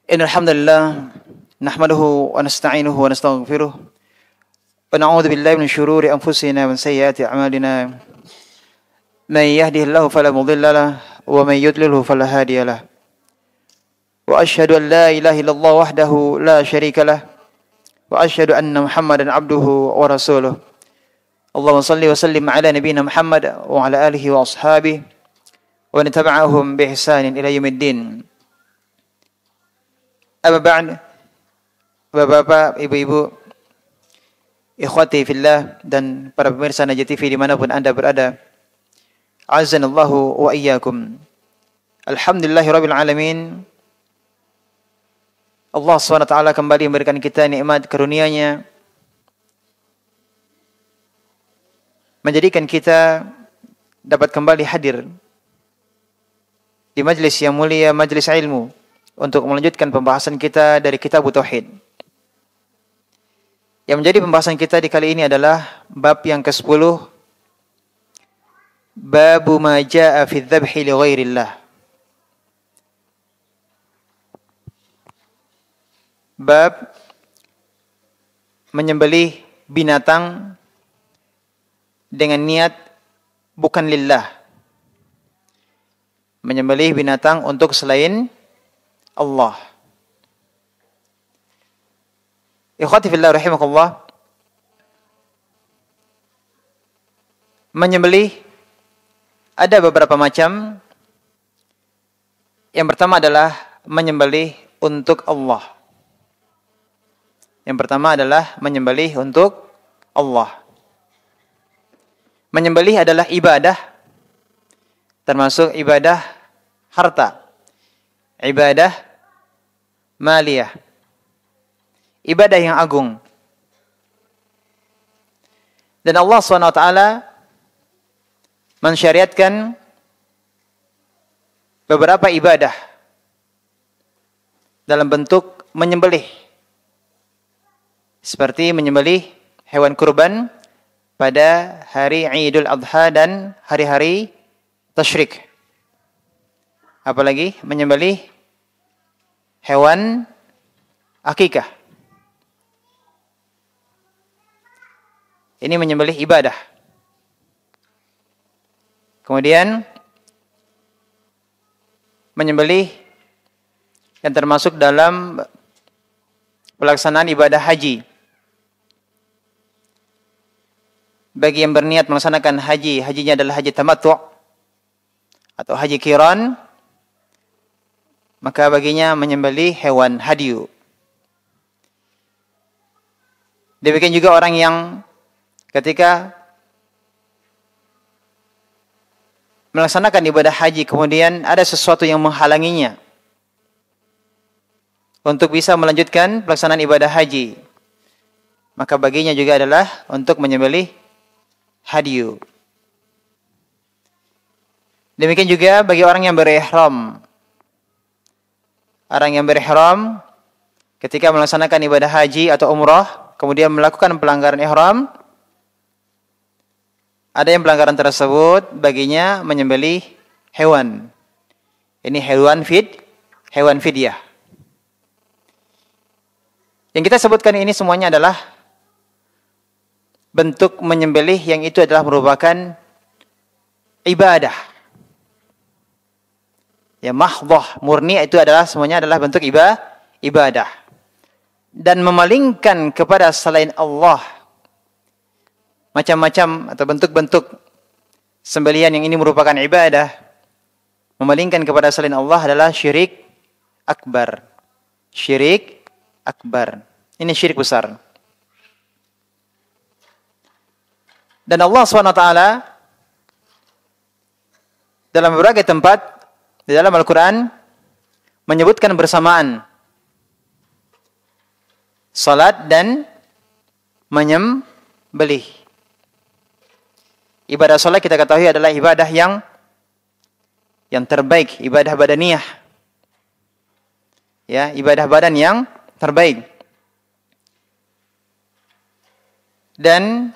إن الحمد لله نحمده ونستعينه ونستغفره ونعوذ بالله من شرور أنفسنا ومن سيئات أعمالنا من يهده الله فلا مضل له ومن يضلله فلا هادي له وأشهد أن لا إله إلا الله وحده لا شريك له وأشهد أن محمدا عبده ورسوله اللهم صل وسلم على نبينا محمد وعلى آله وأصحابه ومن تبعهم بإحسان إلى يوم الدين. Amma ba'd, bapak-bapak, ibu-ibu, ikhwati fillah dan para pemirsa Najah TV dimanapun anda berada, azanallahu wa iyyakum. Alhamdulillahi rabbil alamin. Allah SWT kembali memberikan kita nikmat karunia-Nya, menjadikan kita dapat kembali hadir di majlis yang mulia, majlis ilmu, untuk melanjutkan pembahasan kita dari kitab Tauhid. Yang menjadi pembahasan kita di kali ini adalah bab yang ke-10, Babu ma jaa fi dzabhi li ghairillah. Bab menyembelih binatang dengan niat bukan lillah. Menyembelih binatang untuk selain Allah. Ikhwati fillah rahimakumullah. Menyembelih ada beberapa macam. Yang pertama adalah menyembelih untuk Allah. Yang pertama adalah menyembelih untuk Allah. Menyembelih adalah ibadah, termasuk ibadah harta, ibadah maliyah, ibadah yang agung. Dan Allah SWT mensyariatkan beberapa ibadah dalam bentuk menyembelih, seperti menyembelih hewan kurban pada hari Idul Adha dan hari-hari tasyrik. Apalagi menyembelih hewan akikah. Ini menyembelih ibadah. Kemudian menyembelih yang termasuk dalam pelaksanaan ibadah haji. Bagi yang berniat melaksanakan haji, hajinya adalah haji tamattu' atau haji qiran, maka baginya menyembelih hewan hadyu. Demikian juga orang yang ketika melaksanakan ibadah haji kemudian ada sesuatu yang menghalanginya untuk bisa melanjutkan pelaksanaan ibadah haji, maka baginya juga adalah untuk menyembelih hadyu. Demikian juga bagi orang yang berihram. Orang yang berihram ketika melaksanakan ibadah haji atau umrah, kemudian melakukan pelanggaran ihram, ada yang pelanggaran tersebut baginya menyembelih hewan. Ini hewan fidyah. Yang kita sebutkan ini semuanya adalah bentuk menyembelih yang itu adalah merupakan ibadah. Ya mahdhah, murni, itu adalah semuanya adalah bentuk ibadah. Dan memalingkan kepada selain Allah macam-macam atau bentuk-bentuk sembelihan yang ini merupakan ibadah, memalingkan kepada selain Allah adalah syirik akbar. Syirik akbar. Ini syirik besar. Dan Allah SWT dalam berbagai tempat di dalam Al-Quran menyebutkan bersamaan salat dan menyembelih. Ibadah salat kita ketahui adalah ibadah yang terbaik, ibadah badaniyah. Ya, ibadah badan yang terbaik. Dan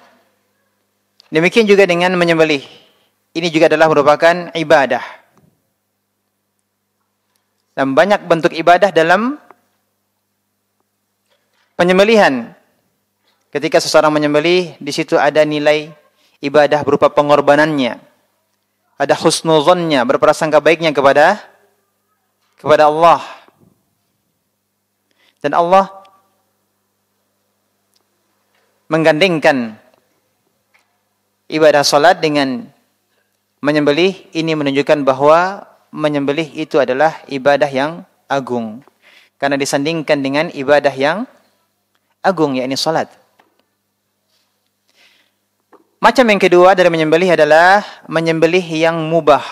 demikian juga dengan menyembelih. Ini juga adalah merupakan ibadah. Dan banyak bentuk ibadah dalam Penyembelihan, ketika seseorang menyembelih, di situ ada nilai ibadah berupa pengorbanannya. Ada husnuzonnya, berprasangka baiknya kepada Allah. Dan Allah menggandengkan ibadah salat dengan menyembelih. Ini menunjukkan bahwa menyembelih itu adalah ibadah yang agung. Karena disandingkan dengan ibadah yang agung, yakni salat. Macam yang kedua dari menyembelih adalah menyembelih yang mubah.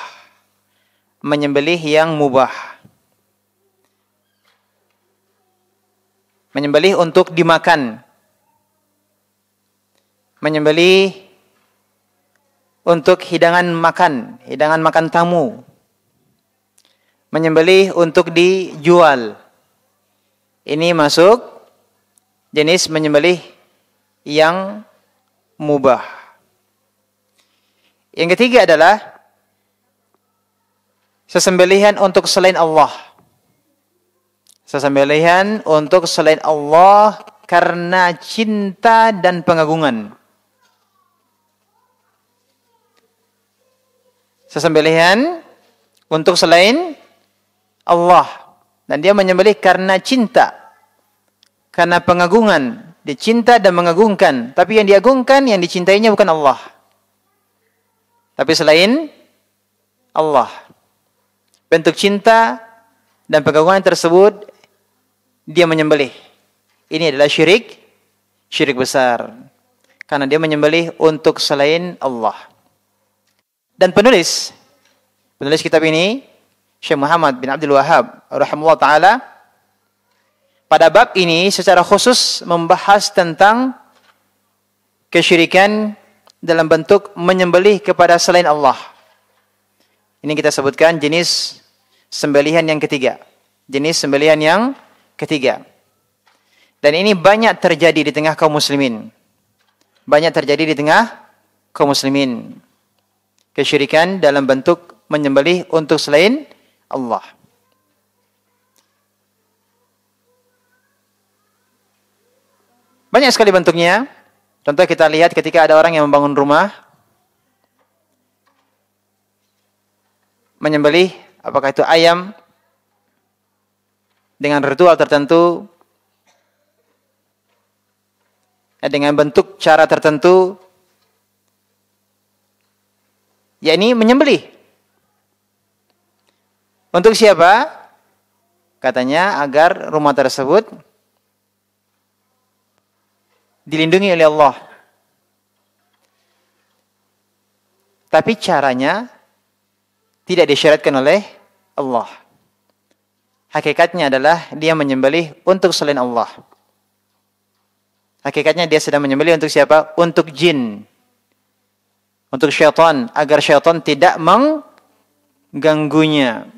Menyembelih yang mubah. Menyembelih untuk dimakan. Menyembelih untuk hidangan makan tamu. Menyembelih untuk dijual. Ini masuk jenis menyembelih yang mubah. Yang ketiga adalah sesembelihan untuk selain Allah. Sesembelihan untuk selain Allah karena cinta dan pengagungan. Sesembelihan untuk selain Allah. Dan dia menyembelih karena cinta. Karena pengagungan. Dia cinta dan mengagungkan. Tapi yang diagungkan, yang dicintainya bukan Allah. Tapi selain Allah. Bentuk cinta dan pengagungan tersebut, dia menyembelih. Ini adalah syirik besar. Karena dia menyembelih untuk selain Allah. Dan penulis kitab ini, Syekh Muhammad bin Abdul Wahhab rahimahullah ta'ala, pada bab ini secara khusus membahas tentang kesyirikan dalam bentuk menyembelih kepada selain Allah. Ini kita sebutkan jenis sembelihan yang ketiga. Jenis sembelihan yang ketiga. Dan ini banyak terjadi di tengah kaum muslimin. Banyak terjadi di tengah kaum muslimin. Kesyirikan dalam bentuk menyembelih untuk selain Allah. Banyak sekali bentuknya. Contoh kita lihat ketika ada orang yang membangun rumah, menyembelih, apakah itu ayam, dengan ritual tertentu, dengan bentuk cara tertentu, yakni menyembelih. Untuk siapa? Katanya agar rumah tersebut dilindungi oleh Allah. Tapi caranya tidak disyaratkan oleh Allah. Hakikatnya adalah dia menyembelih untuk selain Allah. Hakikatnya dia sedang menyembelih untuk siapa? Untuk jin. Untuk syaitan. Agar syaitan tidak mengganggunya.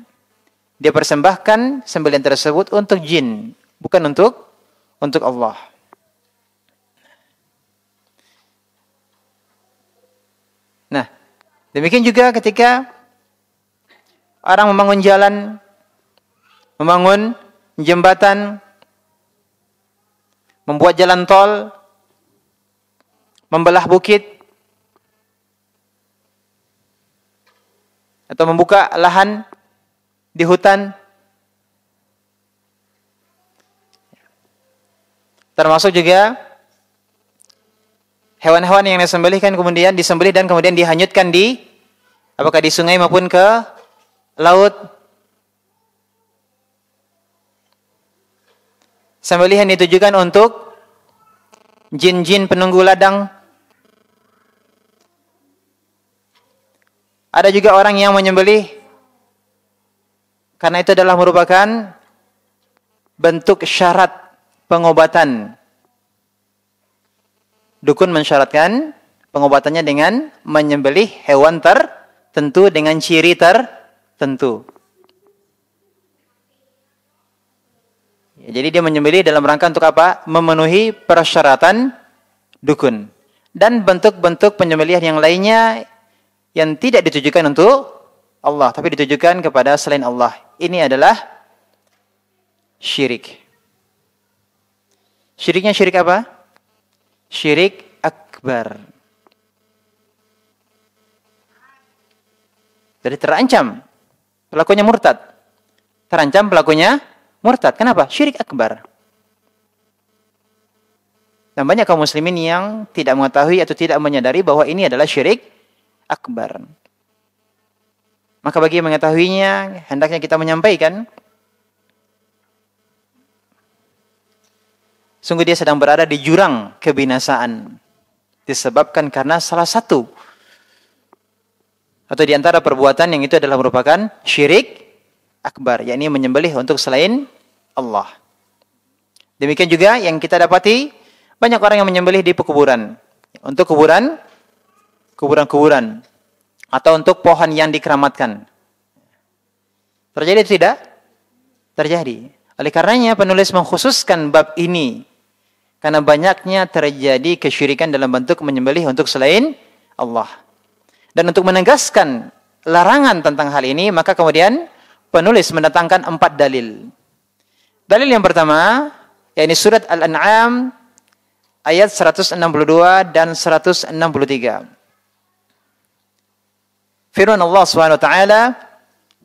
Dia persembahkan sembelihan tersebut untuk jin. Bukan untuk Allah. Nah, demikian juga ketika orang membangun jalan, membangun jembatan, membuat jalan tol, membelah bukit, atau membuka lahan di hutan. Termasuk juga hewan-hewan yang disembelihkan kemudian disembelih dan kemudian dihanyutkan apakah di sungai maupun ke laut. Sembelihan ditujukan untuk jin-jin penunggu ladang. Ada juga orang yang menyembelih karena itu adalah merupakan bentuk syarat pengobatan. Dukun mensyaratkan pengobatannya dengan menyembelih hewan tertentu dengan ciri tertentu. Ya, jadi dia menyembelih dalam rangka untuk apa? Memenuhi persyaratan dukun. Dan bentuk-bentuk penyembelihan yang lainnya yang tidak ditujukan untuk Allah, tapi ditujukan kepada selain Allah. Ini adalah syirik. Syiriknya syirik apa? Syirik akbar. Jadi terancam pelakunya murtad. Terancam pelakunya murtad. Kenapa? Syirik akbar. Dan banyak kaum muslimin yang tidak mengetahui atau tidak menyadari bahwa ini adalah syirik akbar. Maka bagi yang mengetahuinya, hendaknya kita menyampaikan, sungguh dia sedang berada di jurang kebinasaan. Disebabkan karena salah satu atau di antara perbuatan yang itu adalah merupakan syirik akbar, yakni menyembelih untuk selain Allah. Demikian juga yang kita dapati, banyak orang yang menyembelih di pekuburan. Untuk kuburan atau untuk pohon yang dikeramatkan. Terjadi atau tidak? Terjadi. Oleh karenanya penulis mengkhususkan bab ini karena banyaknya terjadi kesyirikan dalam bentuk menyembelih untuk selain Allah. Dan untuk menegaskan larangan tentang hal ini, maka kemudian penulis mendatangkan 4 dalil. Dalil yang pertama, yakni surat Al-An'am ayat 162 dan 163. Firman Allah Subhanahu wa taala,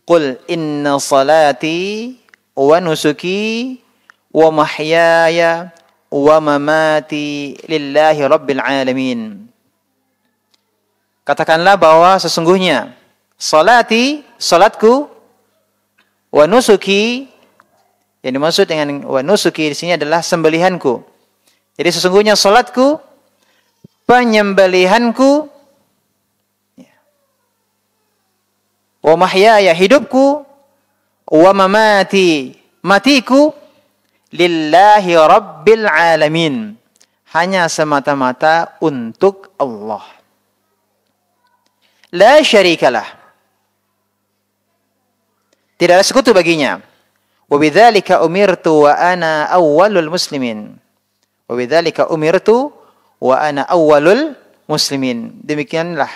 "Qul inna salati wa nusuki wa mahyaya wa mamati lillahi rabbil alamin." Katakanlah bahwa sesungguhnya salatku, wa nusuki, yang dimaksud dengan wa nusuki di sini adalah sembelihanku. Jadi sesungguhnya salatku, penyembelihanku, wa mahyaya hidupku, wa mamati matiku, lillahi rabbil alamin, hanya semata-mata untuk Allah. La syarikalah, tidak ada sekutu baginya. Wa bidzalika umirtu wa ana awwalul muslimin. Wa bidzalika umirtu wa ana awwalul muslimin. Demikianlah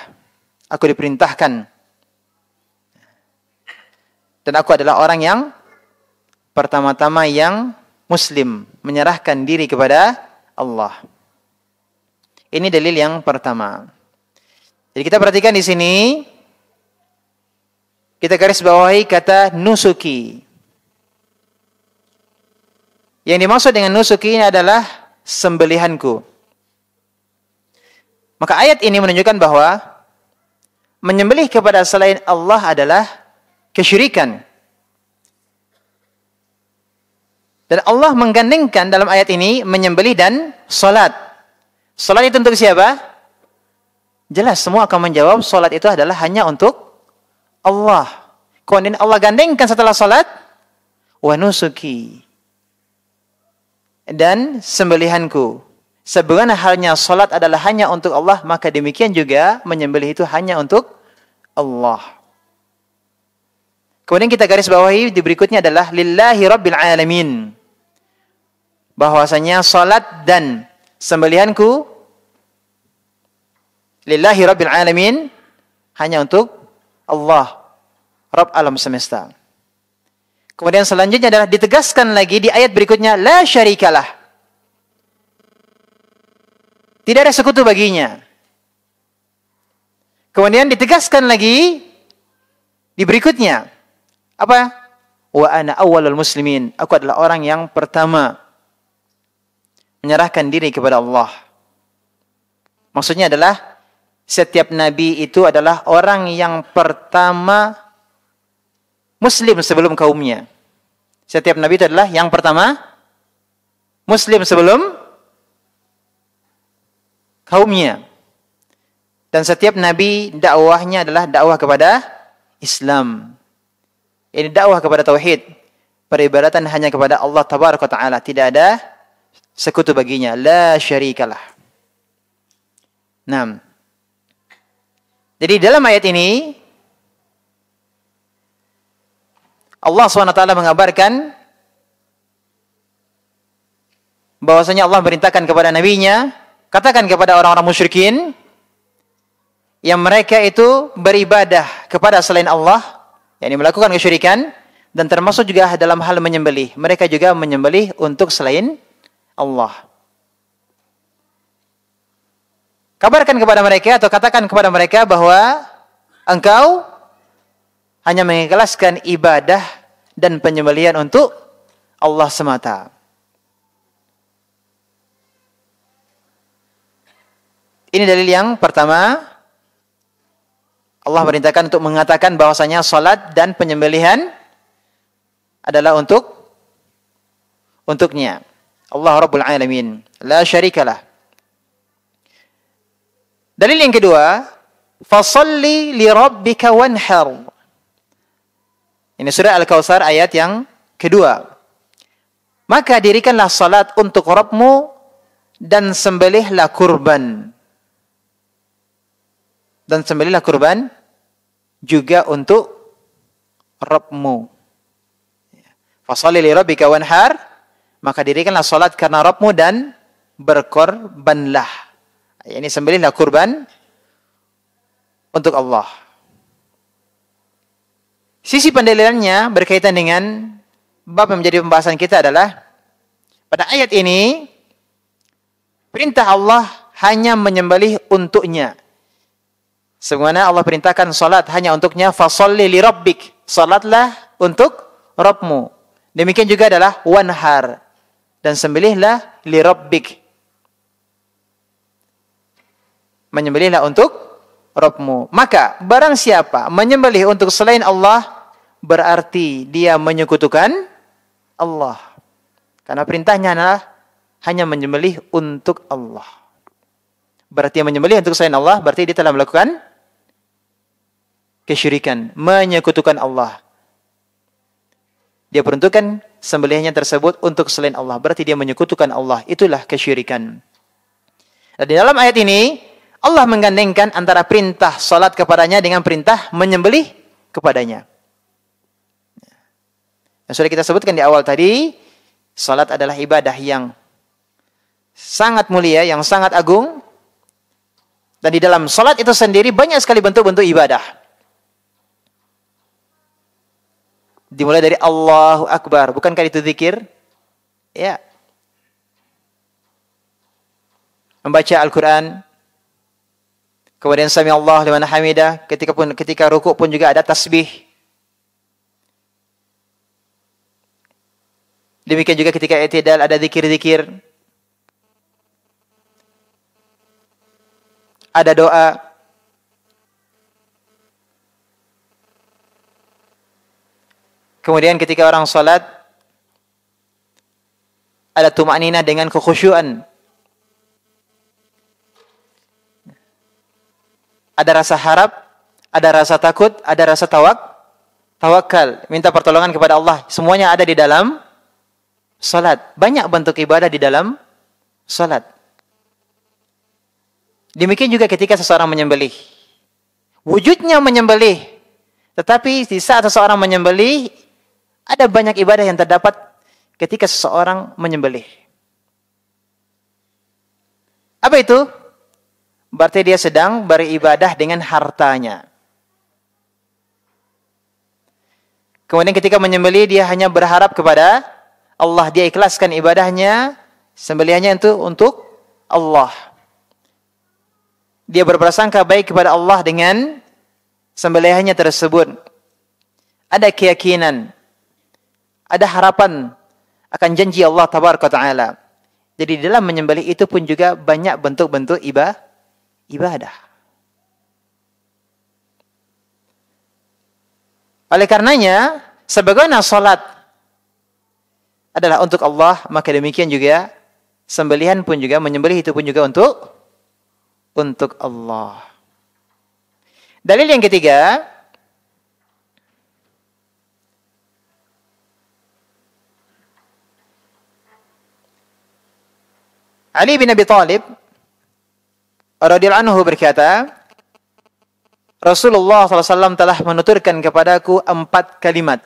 aku diperintahkan dan aku adalah orang yang pertama-tama yang muslim, menyerahkan diri kepada Allah. Ini dalil yang pertama. Jadi kita perhatikan di sini, kita garis bawahi kata nusuki. Yang dimaksud dengan nusuki ini adalah sembelihanku. Maka ayat ini menunjukkan bahwa menyembelih kepada selain Allah adalah kesyirikan. Dan Allah menggandengkan dalam ayat ini menyembelih dan salat. Salat itu untuk siapa? Jelas semua akan menjawab salat itu adalah hanya untuk Allah. Kemudian Allah gandengkan setelah salat wa nusuki, dan sembelihanku. Sebagaimana halnya salat adalah hanya untuk Allah, maka demikian juga menyembelih itu hanya untuk Allah. Kemudian kita garis bawahi di berikutnya adalah lillahi rabbil alamin. Bahwasanya salat dan sembelihanku lillahi rabbil alamin, hanya untuk Allah, Rabb alam semesta. Kemudian selanjutnya adalah ditegaskan lagi di ayat berikutnya, la syarikalah, tidak ada sekutu baginya. Kemudian ditegaskan lagi di berikutnya, apa? Wa ana awwalul muslimin, aku adalah orang yang pertama menyerahkan diri kepada Allah. Maksudnya adalah setiap nabi itu adalah orang yang pertama muslim sebelum kaumnya. Setiap nabi itu adalah yang pertama muslim sebelum kaumnya. Dan setiap nabi dakwahnya adalah dakwah kepada Islam. Ini dakwah kepada tauhid. Peribadatan hanya kepada Allah Tabaraka Ta'ala. Tidak ada sekutu baginya. La syarikalah. Nah, jadi dalam ayat ini Allah SWT mengabarkan bahwasanya Allah merintahkan kepada nabinya, katakan kepada orang-orang musyrikin yang mereka itu beribadah kepada selain Allah, yakni melakukan kesyirikan, dan termasuk juga dalam hal menyembelih. Mereka juga menyembelih untuk selain Allah. Kabarkan kepada mereka atau katakan kepada mereka bahwa engkau hanya mengikhlaskan ibadah dan penyembelihan untuk Allah semata. Ini dalil yang pertama. Allah perintahkan untuk mengatakan bahwasanya salat dan penyembelihan adalah untuknya. Allah Rabbul Alamin, la syarikalah. Dalil yang kedua, fasalli li rabbika wanhar. Ini surah Al-Kautsar ayat yang kedua. Maka dirikanlah salat untuk Rabbmu dan sembelihlah kurban. Dan sembelihlah kurban juga untuk Rabbmu. Fasalli li rabbika wanhar, maka dirikanlah salat karena Rabbmu dan berkorbanlah. Ini sembelihlah kurban untuk Allah. Sisi pendalilannya berkaitan dengan bab yang menjadi pembahasan kita adalah pada ayat ini perintah Allah hanya menyembelih untuknya. Sebagaimana Allah perintahkan salat hanya untuknya, fasholli li rabbik, salatlah untuk Rabbmu. Demikian juga adalah wanhar, dan sembelihlah li rabbik, menyembelihlah untuk Rabbmu. Maka barang siapa menyembelih untuk selain Allah, berarti dia menyekutukan Allah. Karena perintahnya adalah hanya menyembelih untuk Allah. Berarti yang menyembelih untuk selain Allah, berarti dia telah melakukan kesyirikan, menyekutukan Allah. Dia peruntukkan sembelihannya tersebut untuk selain Allah, berarti dia menyekutukan Allah. Itulah kesyirikan. Dan di dalam ayat ini Allah menggandengkan antara perintah salat kepadanya dengan perintah menyembelih kepadanya. Yang sudah kita sebutkan di awal tadi, salat adalah ibadah yang sangat mulia, yang sangat agung. Dan di dalam salat itu sendiri banyak sekali bentuk-bentuk ibadah. Dimulai dari Allahu Akbar. Bukankah itu zikir? Ya. Membaca Al-Quran. Kemudian Sami Allah liman hamidah. Ketika rukuk pun juga ada tasbih. Demikian juga ketika i'tidal ada zikir-zikir. Ada doa. Kemudian ketika orang salat ada tuma'ninah dengan kekhusyuan. Ada rasa harap, ada rasa takut, ada rasa tawakal, minta pertolongan kepada Allah. Semuanya ada di dalam salat. Banyak bentuk ibadah di dalam salat. Demikian juga ketika seseorang menyembelih. Wujudnya menyembelih. Tetapi di saat seseorang menyembelih, ada banyak ibadah yang terdapat ketika seseorang menyembelih. Apa itu? Berarti dia sedang beribadah dengan hartanya. Kemudian ketika menyembelih, dia hanya berharap kepada Allah. Dia ikhlaskan ibadahnya, sembelihannya itu untuk Allah. Dia berprasangka baik kepada Allah dengan sembelihannya tersebut. Ada keyakinan, ada harapan akan janji Allah Tabaraka Ta'ala. Jadi dalam menyembelih itu pun juga banyak bentuk-bentuk ibadah. Oleh karenanya, sebagaimana salat adalah untuk Allah, maka demikian juga sembelihan pun juga, menyembelih itu pun juga untuk Allah. Dalil yang ketiga, Ali bin Abi Thalib radhiyallahu anhu berkata, Rasulullah SAW telah menuturkan kepadaku 4 kalimat.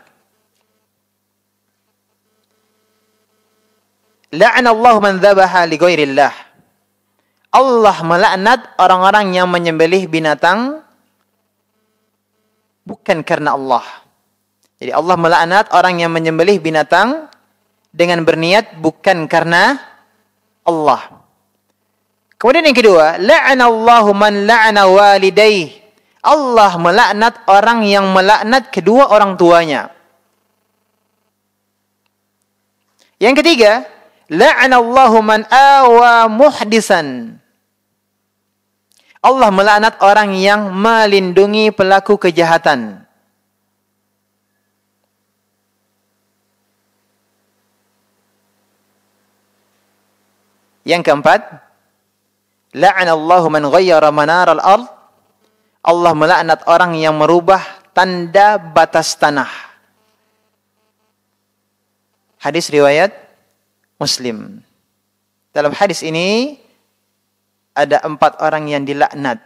La'anallahu man dzabaha li ghairillah. Allah melaknat orang-orang yang menyembelih binatang bukan karena Allah. Jadi Allah melaknat orang yang menyembelih binatang dengan berniat bukan karena Allah. Kemudian yang kedua, la'anallahu man la'ana walidayh. Allah melaknat orang yang melaknat kedua orang tuanya. Yang ketiga, la'anallahu man awa muhdisan. Allah melaknat orang yang melindungi pelaku kejahatan. Yang keempat, la'anallahu man ghayyara manar al-ard. Allah melaknat orang yang merubah tanda batas tanah. Hadis riwayat Muslim. Dalam hadis ini ada 4 orang yang dilaknat.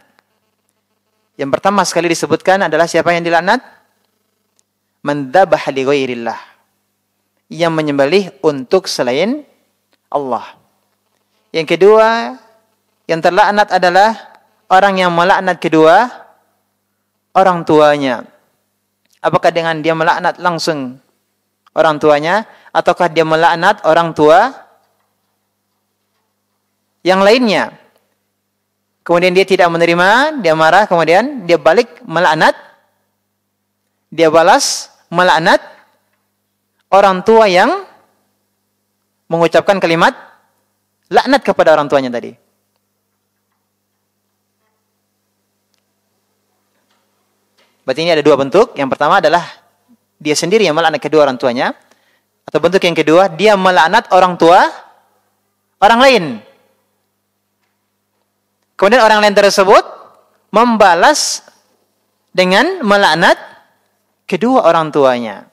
Yang pertama sekali disebutkan adalah siapa yang dilaknat? Man dzabaha li ghairillah. Yang menyembelih untuk selain Allah. Yang kedua, yang terlaknat adalah orang yang melaknat kedua orang tuanya. Apakah dengan dia melaknat langsung orang tuanya, ataukah dia melaknat orang tua yang lainnya? Kemudian dia tidak menerima, dia marah, kemudian dia balik melaknat, dia balas melaknat orang tua yang mengucapkan kalimat laknat kepada orang tuanya tadi. Berarti ini ada 2 bentuk. Yang pertama adalah dia sendiri yang melaknat kedua orang tuanya. Atau bentuk yang kedua, dia melaknat orang tua orang lain. Kemudian orang lain tersebut membalas dengan melaknat kedua orang tuanya.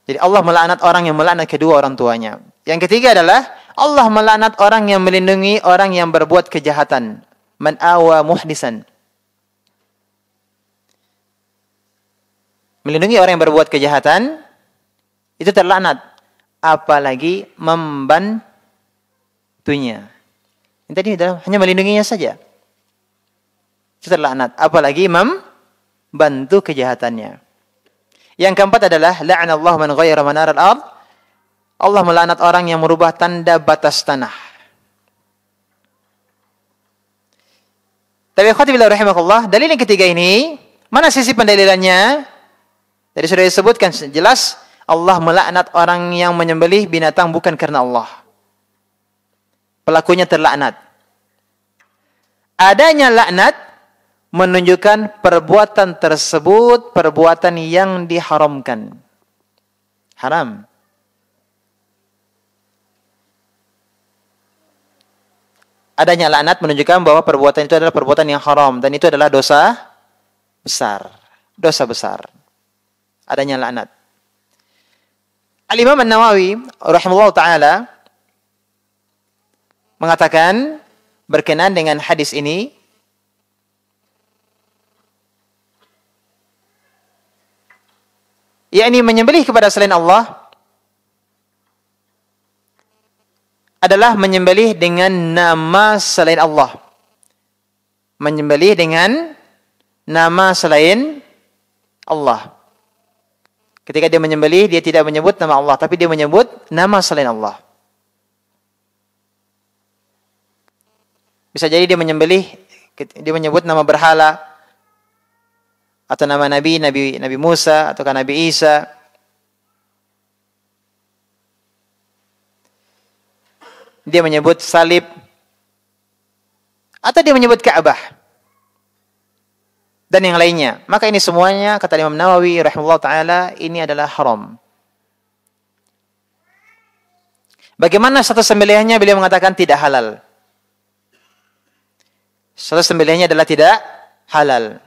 Jadi Allah melaknat orang yang melaknat kedua orang tuanya. Yang ketiga adalah Allah melaknat orang yang melindungi orang yang berbuat kejahatan. Man awa muhdisan. Melindungi orang yang berbuat kejahatan itu terlaknat. Apalagi membantunya. Ini tadi hanya melindunginya saja. Itu terlaknat. Apalagi membantu kejahatannya. Yang keempat adalah la'anallahu man ghayyara manar al-ard. Allah melaknat orang yang merubah tanda batas tanah. Tapi khatibillah rahimakumullah, dalil yang ketiga ini, mana sisi pendalilannya? Tadi sudah disebutkan jelas Allah melaknat orang yang menyembelih binatang bukan karena Allah. Pelakunya terlaknat. Adanya laknat menunjukkan perbuatan tersebut perbuatan yang diharamkan. Haram. Adanya laknat menunjukkan bahwa perbuatan itu adalah perbuatan yang haram dan itu adalah dosa besar. Dosa besar. Adanya laknat. Al-Imam An-Nawawi rahimahullah ta'ala mengatakan berkenaan dengan hadis ini, yakni menyembelih kepada selain Allah adalah menyembelih dengan nama selain Allah. Menyembelih dengan nama selain Allah. Ketika dia menyembelih, dia tidak menyebut nama Allah, tapi dia menyebut nama selain Allah. Bisa jadi dia menyembelih, dia menyebut nama berhala, atau nama Nabi Musa, atau Nabi Isa. Dia menyebut salib, atau dia menyebut Ka'bah, dan yang lainnya. Maka ini semuanya, kata Imam Nawawi rahimahullah ta'ala, ini adalah haram. Bagaimana status sembelihannya? Beliau mengatakan tidak halal. Status sembelihannya adalah tidak halal.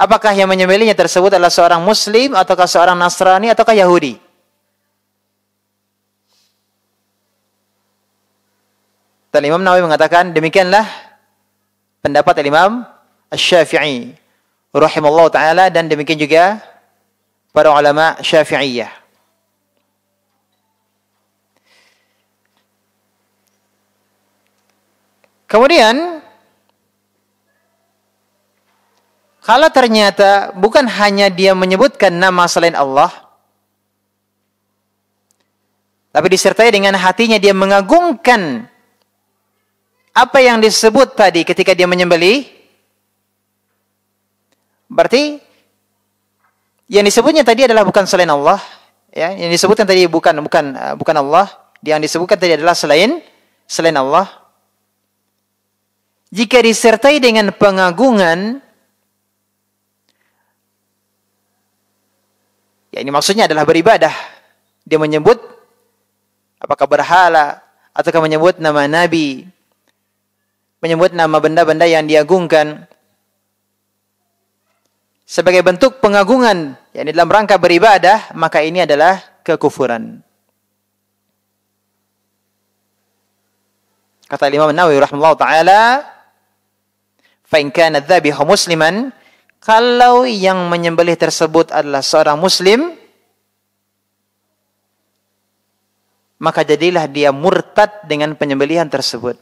Apakah yang menyembelihnya tersebut adalah seorang Muslim, ataukah seorang Nasrani, ataukah Yahudi? Dan Imam Nawawi mengatakan demikianlah pendapat Imam Asy-Syafi'i rahimahullah ta'ala, dan demikian juga para ulama Syafi'iyah. Kemudian kalau ternyata bukan hanya dia menyebutkan nama selain Allah, Tapi disertai dengan hatinya dia mengagungkan apa yang disebut tadi ketika dia menyembelih. Berarti yang disebutnya tadi adalah bukan selain Allah, ya. Yang disebutkan tadi bukan Allah. Yang disebutkan tadi adalah selain Allah. Jika disertai dengan pengagungan, ya ini maksudnya adalah beribadah. Dia menyebut apakah berhala ataukah menyebut nama nabi, menyebut nama benda-benda yang diagungkan sebagai bentuk pengagungan yang dalam rangka beribadah, maka ini adalah kekufuran. Kata Imam Nawawi rahimahullah taala, fa in kana dzabihu musliman, kalau yang menyembelih tersebut adalah seorang muslim, maka jadilah dia murtad dengan penyembelihan tersebut.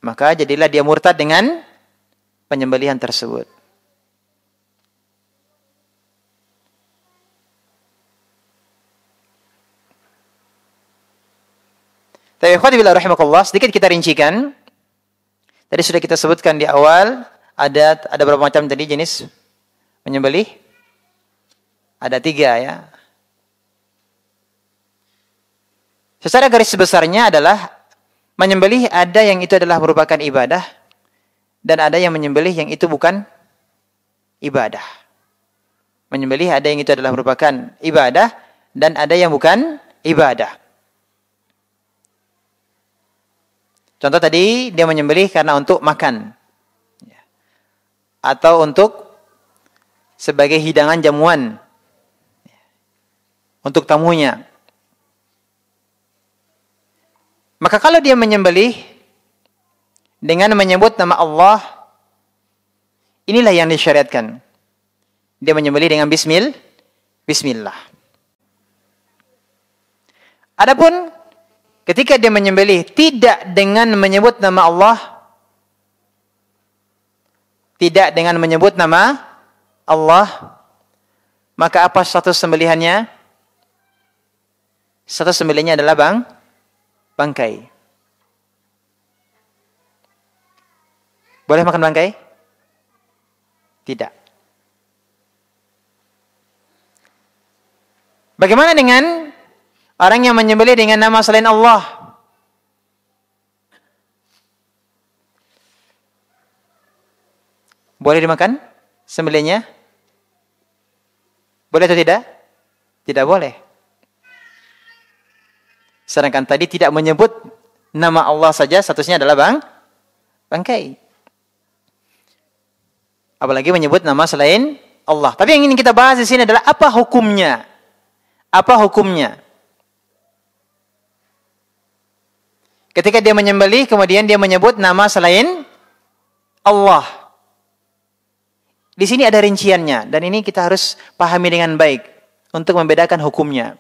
Maka jadilah dia murtad dengan penyembelihan tersebut. Tapi ikhwati billah rahimakumullah, sedikit kita rincikan. Tadi sudah kita sebutkan di awal, ada berapa macam tadi jenis menyembelih? Ada 3 ya. Secara garis besarnya adalah menyembelih ada yang itu adalah merupakan ibadah dan ada yang menyembelih yang itu bukan ibadah. Menyembelih ada yang itu adalah merupakan ibadah dan ada yang bukan ibadah. Contoh tadi dia menyembelih karena untuk makan atau untuk sebagai hidangan jamuan untuk tamunya. Maka kalau dia menyembelih dengan menyebut nama Allah, inilah yang disyariatkan. Dia menyembelih dengan bismillah. Adapun ketika dia menyembelih tidak dengan menyebut nama Allah, tidak dengan menyebut nama Allah, maka apa status sembelihannya? Status sembelihnya adalah bangkai. Boleh makan bangkai? Tidak. Bagaimana dengan orang yang menyembelih dengan nama selain Allah? Boleh dimakan sembelihnya? Boleh atau tidak? Tidak boleh. Sedangkan tadi tidak menyebut nama Allah saja, statusnya adalah bangkai. Apalagi menyebut nama selain Allah. Tapi yang ingin kita bahas di sini adalah apa hukumnya? Apa hukumnya? Ketika dia menyembelih, kemudian dia menyebut nama selain Allah. Di sini ada rinciannya, dan ini kita harus pahami dengan baik untuk membedakan hukumnya.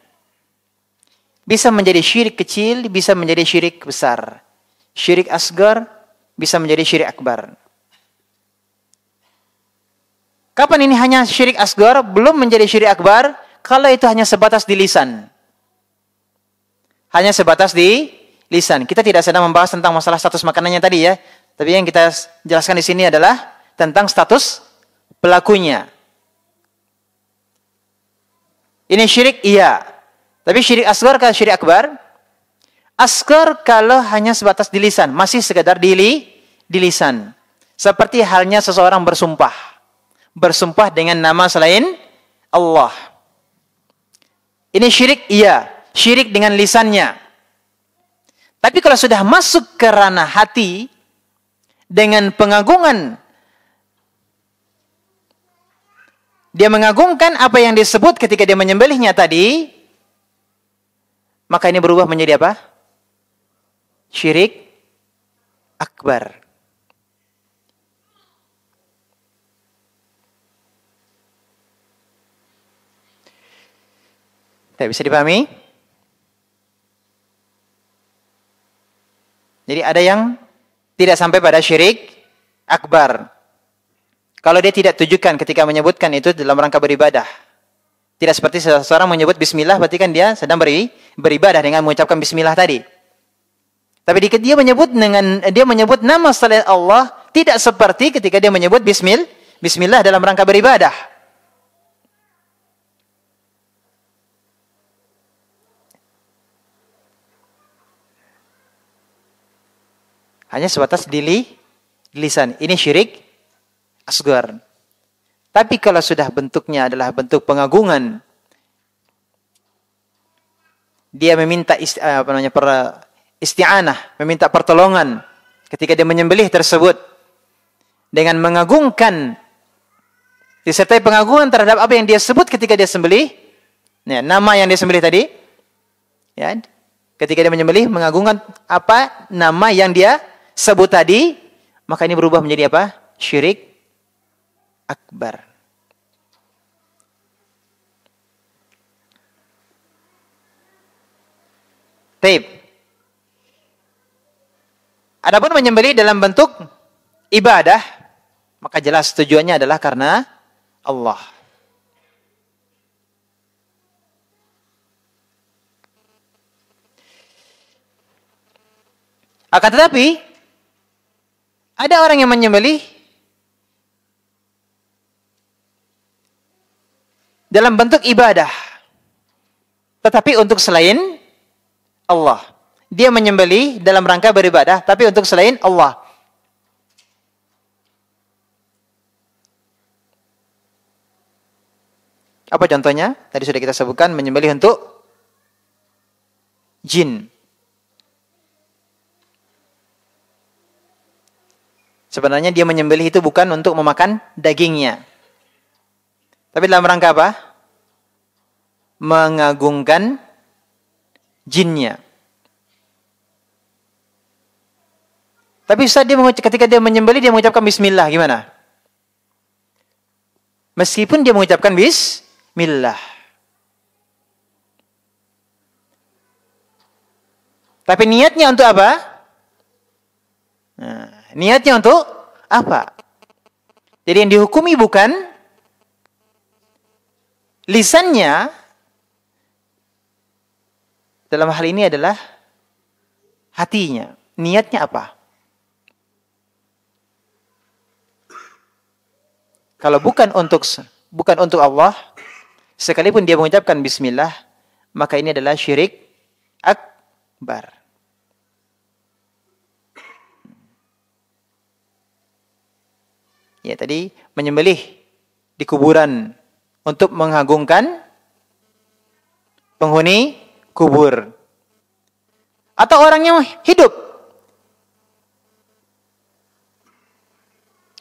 Bisa menjadi syirik kecil, bisa menjadi syirik besar. Syirik asgar, bisa menjadi syirik akbar. Kapan ini hanya syirik asgar, belum menjadi syirik akbar? Kalau itu hanya sebatas di lisan. Hanya sebatas di lisan. Kita tidak sedang membahas tentang masalah status makanannya tadi ya. Tapi yang kita jelaskan di sini adalah tentang status pelakunya. Ini syirik iya. Tapi syirik asgar kalau syirik akbar? Asgar kalau hanya sebatas di lisan, masih sekedar di lisan. Seperti halnya seseorang bersumpah. Bersumpah dengan nama selain Allah. Ini syirik iya. Syirik dengan lisannya. Tapi kalau sudah masuk ke ranah hati dengan pengagungan, dia mengagungkan apa yang disebut ketika dia menyembelihnya tadi, maka ini berubah menjadi apa? Syirik akbar. Tidak bisa dipahami? Jadi ada yang tidak sampai pada syirik akbar. Kalau dia tidak tujukan ketika menyebutkan itu dalam rangka beribadah. Tidak seperti seseorang menyebut bismillah, berarti kan dia sedang beribadah dengan mengucapkan bismillah tadi. Tapi dia menyebut nama selain Allah tidak seperti ketika dia menyebut bismillah dalam rangka beribadah. Hanya sebatas di lisan. Ini syirik asghar. Tapi kalau sudah bentuknya adalah bentuk pengagungan, dia meminta isti'anah, meminta pertolongan ketika dia menyembelih tersebut dengan mengagungkan, disertai pengagungan terhadap apa yang dia sebut ketika dia sembelih, ya, nama yang dia sembelih tadi, ya, ketika dia menyembelih mengagungkan apa nama yang dia sebut tadi, maka ini berubah menjadi apa? Syirik akbar. Taib. Adapun menyembelih dalam bentuk ibadah, maka jelas tujuannya adalah karena Allah. Akan tetapi ada orang yang menyembelih dalam bentuk ibadah, tetapi untuk selain Allah. Dia menyembelih dalam rangka beribadah, tapi untuk selain Allah. Apa contohnya? Tadi sudah kita sebutkan, menyembelih untuk jin. Sebenarnya dia menyembelih itu bukan untuk memakan dagingnya. Tapi dalam rangka apa? Mengagungkan jinnya. Tapi Ustaz, ketika dia menyembelih, dia mengucapkan bismillah, gimana? Meskipun dia mengucapkan bismillah. Tapi niatnya untuk apa? Nah, niatnya untuk apa? Jadi yang dihukumi bukan lisannya, dalam hal ini adalah hatinya. Niatnya apa? Kalau bukan untuk Allah, sekalipun dia mengucapkan bismillah, maka ini adalah syirik akbar. Ya, tadi menyembelih di kuburan untuk mengagungkan penghuni kubur. Atau orang yang hidup.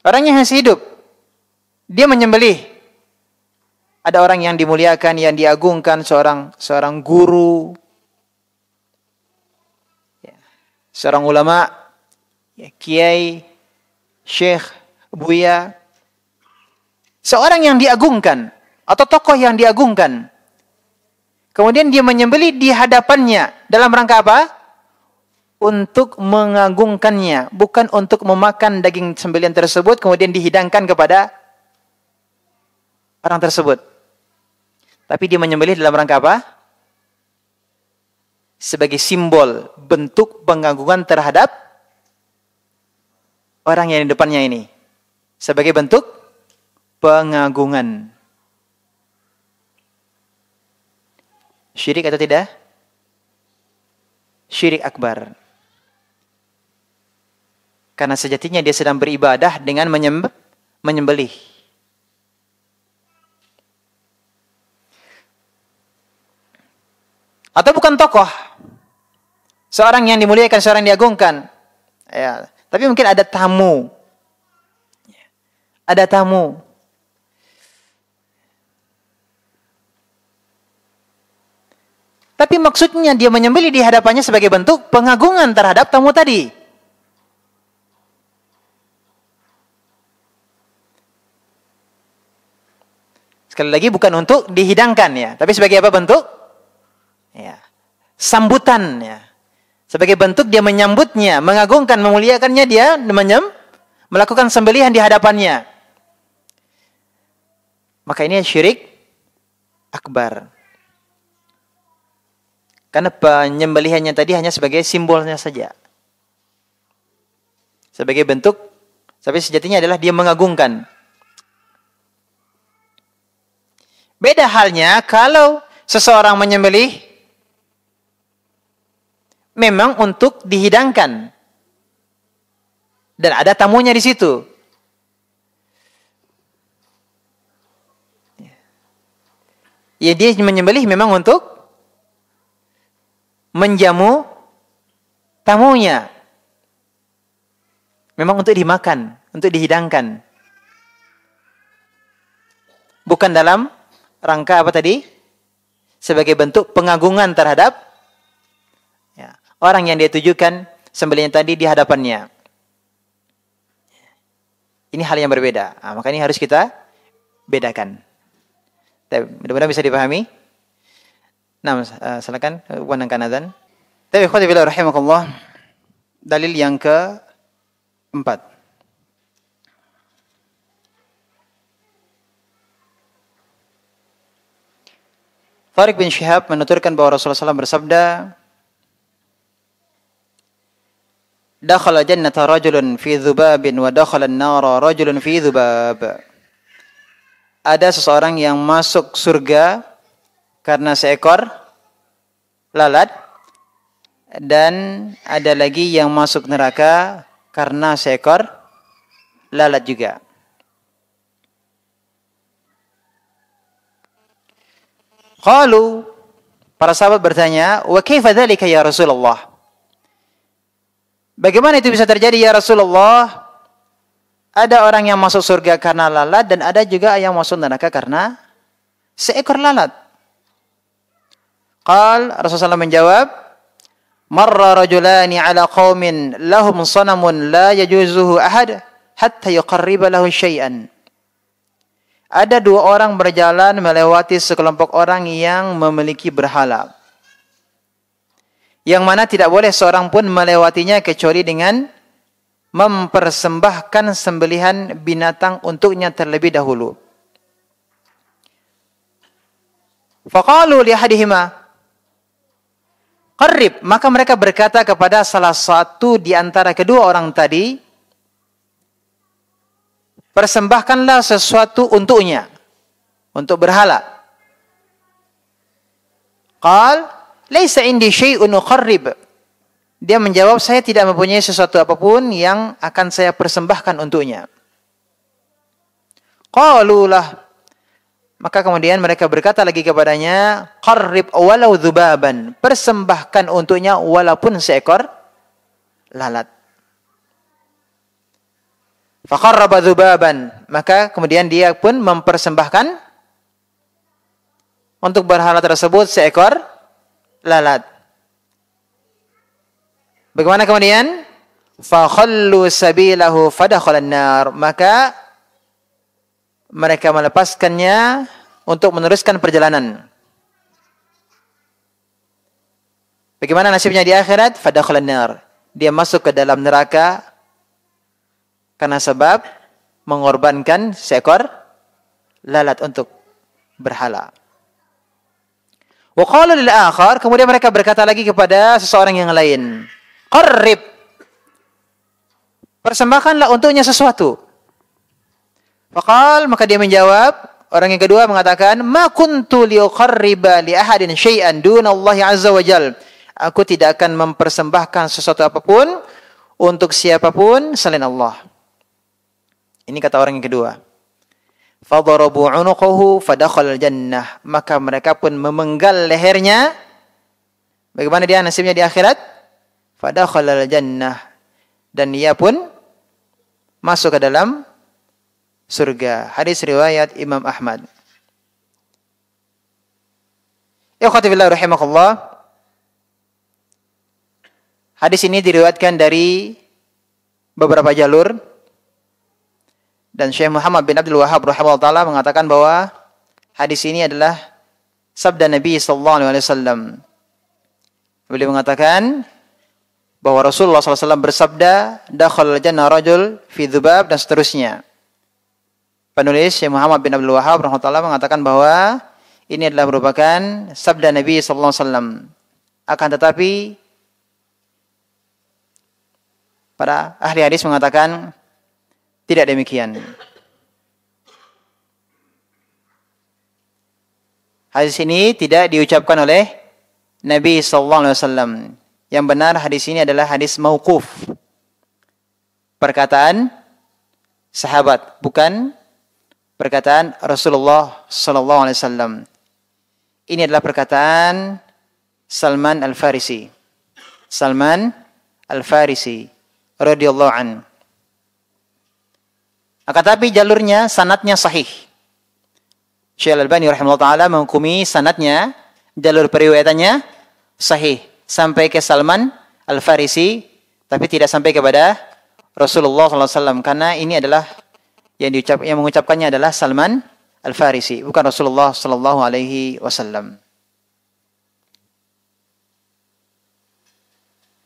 Orang yang masih hidup. Dia menyembelih. Ada orang yang dimuliakan, yang diagungkan, seorang guru, ya, seorang ulama, ya, kiai, syekh, buya, seorang yang diagungkan atau tokoh yang diagungkan. Kemudian dia menyembelih di hadapannya dalam rangka apa? Untuk mengagungkannya, bukan untuk memakan daging sembelihan tersebut kemudian dihidangkan kepada orang tersebut. Tapi dia menyembelih dalam rangka apa? Sebagai simbol, bentuk pengagungan terhadap orang yang di depannya ini. Sebagai bentuk pengagungan. Syirik atau tidak? Syirik akbar. Karena sejatinya dia sedang beribadah dengan menyembelih. Atau bukan tokoh. Seorang yang dimuliakan, seorang yang diagungkan. Ya, tapi mungkin ada tamu. Ada tamu. Tapi maksudnya dia menyembelih di hadapannya sebagai bentuk pengagungan terhadap tamu tadi. Sekali lagi bukan untuk dihidangkan ya, tapi sebagai apa bentuk? Ya, sambutan ya. Sebagai bentuk dia menyambutnya, mengagungkan, memuliakannya, dia melakukan sembelihan di hadapannya. Maka ini syirik akbar. Karena penyembelihannya tadi hanya sebagai simbolnya saja. Sebagai bentuk, tapi sejatinya adalah dia mengagungkan. Beda halnya kalau seseorang menyembelih memang untuk dihidangkan. Dan ada tamunya di situ. Ya, dia menyembelih memang untuk menjamu tamunya. Memang untuk dimakan, untuk dihidangkan. Bukan dalam rangka apa tadi? Sebagai bentuk pengagungan terhadap orang yang dia tujukan sembelihan tadi di hadapannya. Ini hal yang berbeda. Maka ini harus kita bedakan. Mudah-mudahan bisa dipahami. Nah, silakan wanangkan adzan. Tapi ikhwati fillah rahimakumullah. Dalil yang keempat. Tariq bin Syihab menuturkan bahwa Rasulullah SAW bersabda, dakhala jannata rajulun fi dhubabin wa dakhala an-nara rajulun fi dhubab. Ada seseorang yang masuk surga karena seekor lalat, dan ada lagi yang masuk neraka karena seekor lalat juga. Qalu, para sahabat bertanya, wa kaifa dzalika ya Rasulullah? Bagaimana itu bisa terjadi ya Rasulullah? Ada orang yang masuk surga karena lalat dan ada juga yang masuk neraka karena seekor lalat. Qal, Rasulullah menjawab, marra rajulani ala qaumin lahum sanamun la yajuzuhu ahad hatta yuqarriba lahu syai'an. Ada dua orang berjalan melewati sekelompok orang yang memiliki berhala, yang mana tidak boleh seorang pun melewatinya kecuali dengan mempersembahkan sembelihan binatang untuknya terlebih dahulu. Faqalu li ahadihima qarrib, maka mereka berkata kepada salah satu di antara kedua orang tadi, persembahkanlah sesuatu untuknya, untuk berhala. Qal, laisa indi syai'un uqarrib. Dia menjawab, saya tidak mempunyai sesuatu apapun yang akan saya persembahkan untuknya. Qalulah, maka kemudian mereka berkata lagi kepadanya, qarrib walau dzubaban, persembahkan untuknya walaupun seekor lalat. Faqarraba dzubaban, maka kemudian dia pun mempersembahkan untuk berhala tersebut seekor lalat. Bagaimana kemudian? Fakhallu sabilahu fadakhalan nar, maka mereka melepaskannya untuk meneruskan perjalanan. Bagaimana nasibnya di akhirat? Fadakhalan nar, dia masuk ke dalam neraka karena sebab mengorbankan seekor lalat untuk berhala. Wa qala lil akhar, kemudian mereka berkata lagi kepada seseorang yang lain, qarrib, persembahkanlah untuknya sesuatu. Faqal, maka dia menjawab, orang yang kedua mengatakan, ma kuntu liuqarriba li ahadin syai'an dunallahi azza wa jal. Aku tidak akan mempersembahkan sesuatu apapun untuk siapapun selain Allah. Ini kata orang yang kedua. Fadarabu 'unuqahu fadakhala al-jannah, maka mereka pun memenggal lehernya. Bagaimana dia nasibnya di akhirat? Fadakhala al-jannah, dan ia pun masuk ke dalam surga. Hadis riwayat Imam Ahmad. Ikhwati fillah rahimakumullah. Hadis ini diriwayatkan dari beberapa jalur, dan Syekh Muhammad bin Abdul Wahhab rahimahullah taala mengatakan bahwa hadis ini adalah sabda Nabi sallallahu alaihi wasallam. Beliau mengatakan bahwa Rasulullah SAW bersabda, dakhalal jannah rajul fi dzubab, dan seterusnya. Penulis Syekh Muhammad bin Abdul Wahhab rahimahullah taala mengatakan bahwa ini adalah merupakan sabda Nabi sallallahu alaihi wasallam. Akan tetapi para ahli hadis mengatakan tidak demikian. Hadis ini tidak diucapkan oleh Nabi sallallahu alaihi wasallam. Yang benar hadis ini adalah hadis mauquf. Perkataan sahabat, bukan perkataan Rasulullah sallallahu alaihi wasallam. Ini adalah perkataan Salman Al-Farisi. Salman Al-Farisi radhiyallahu an. Akan tapi jalurnya, sanadnya sahih. Syekh Al-Albani rahimahullah ta'ala menghukumi sanadnya, jalur periwayatannya sahih. Sampai ke Salman Al-Farisi, tapi tidak sampai kepada Rasulullah SAW. Karena ini adalah yang mengucapkannya adalah Salman Al-Farisi, bukan Rasulullah SAW.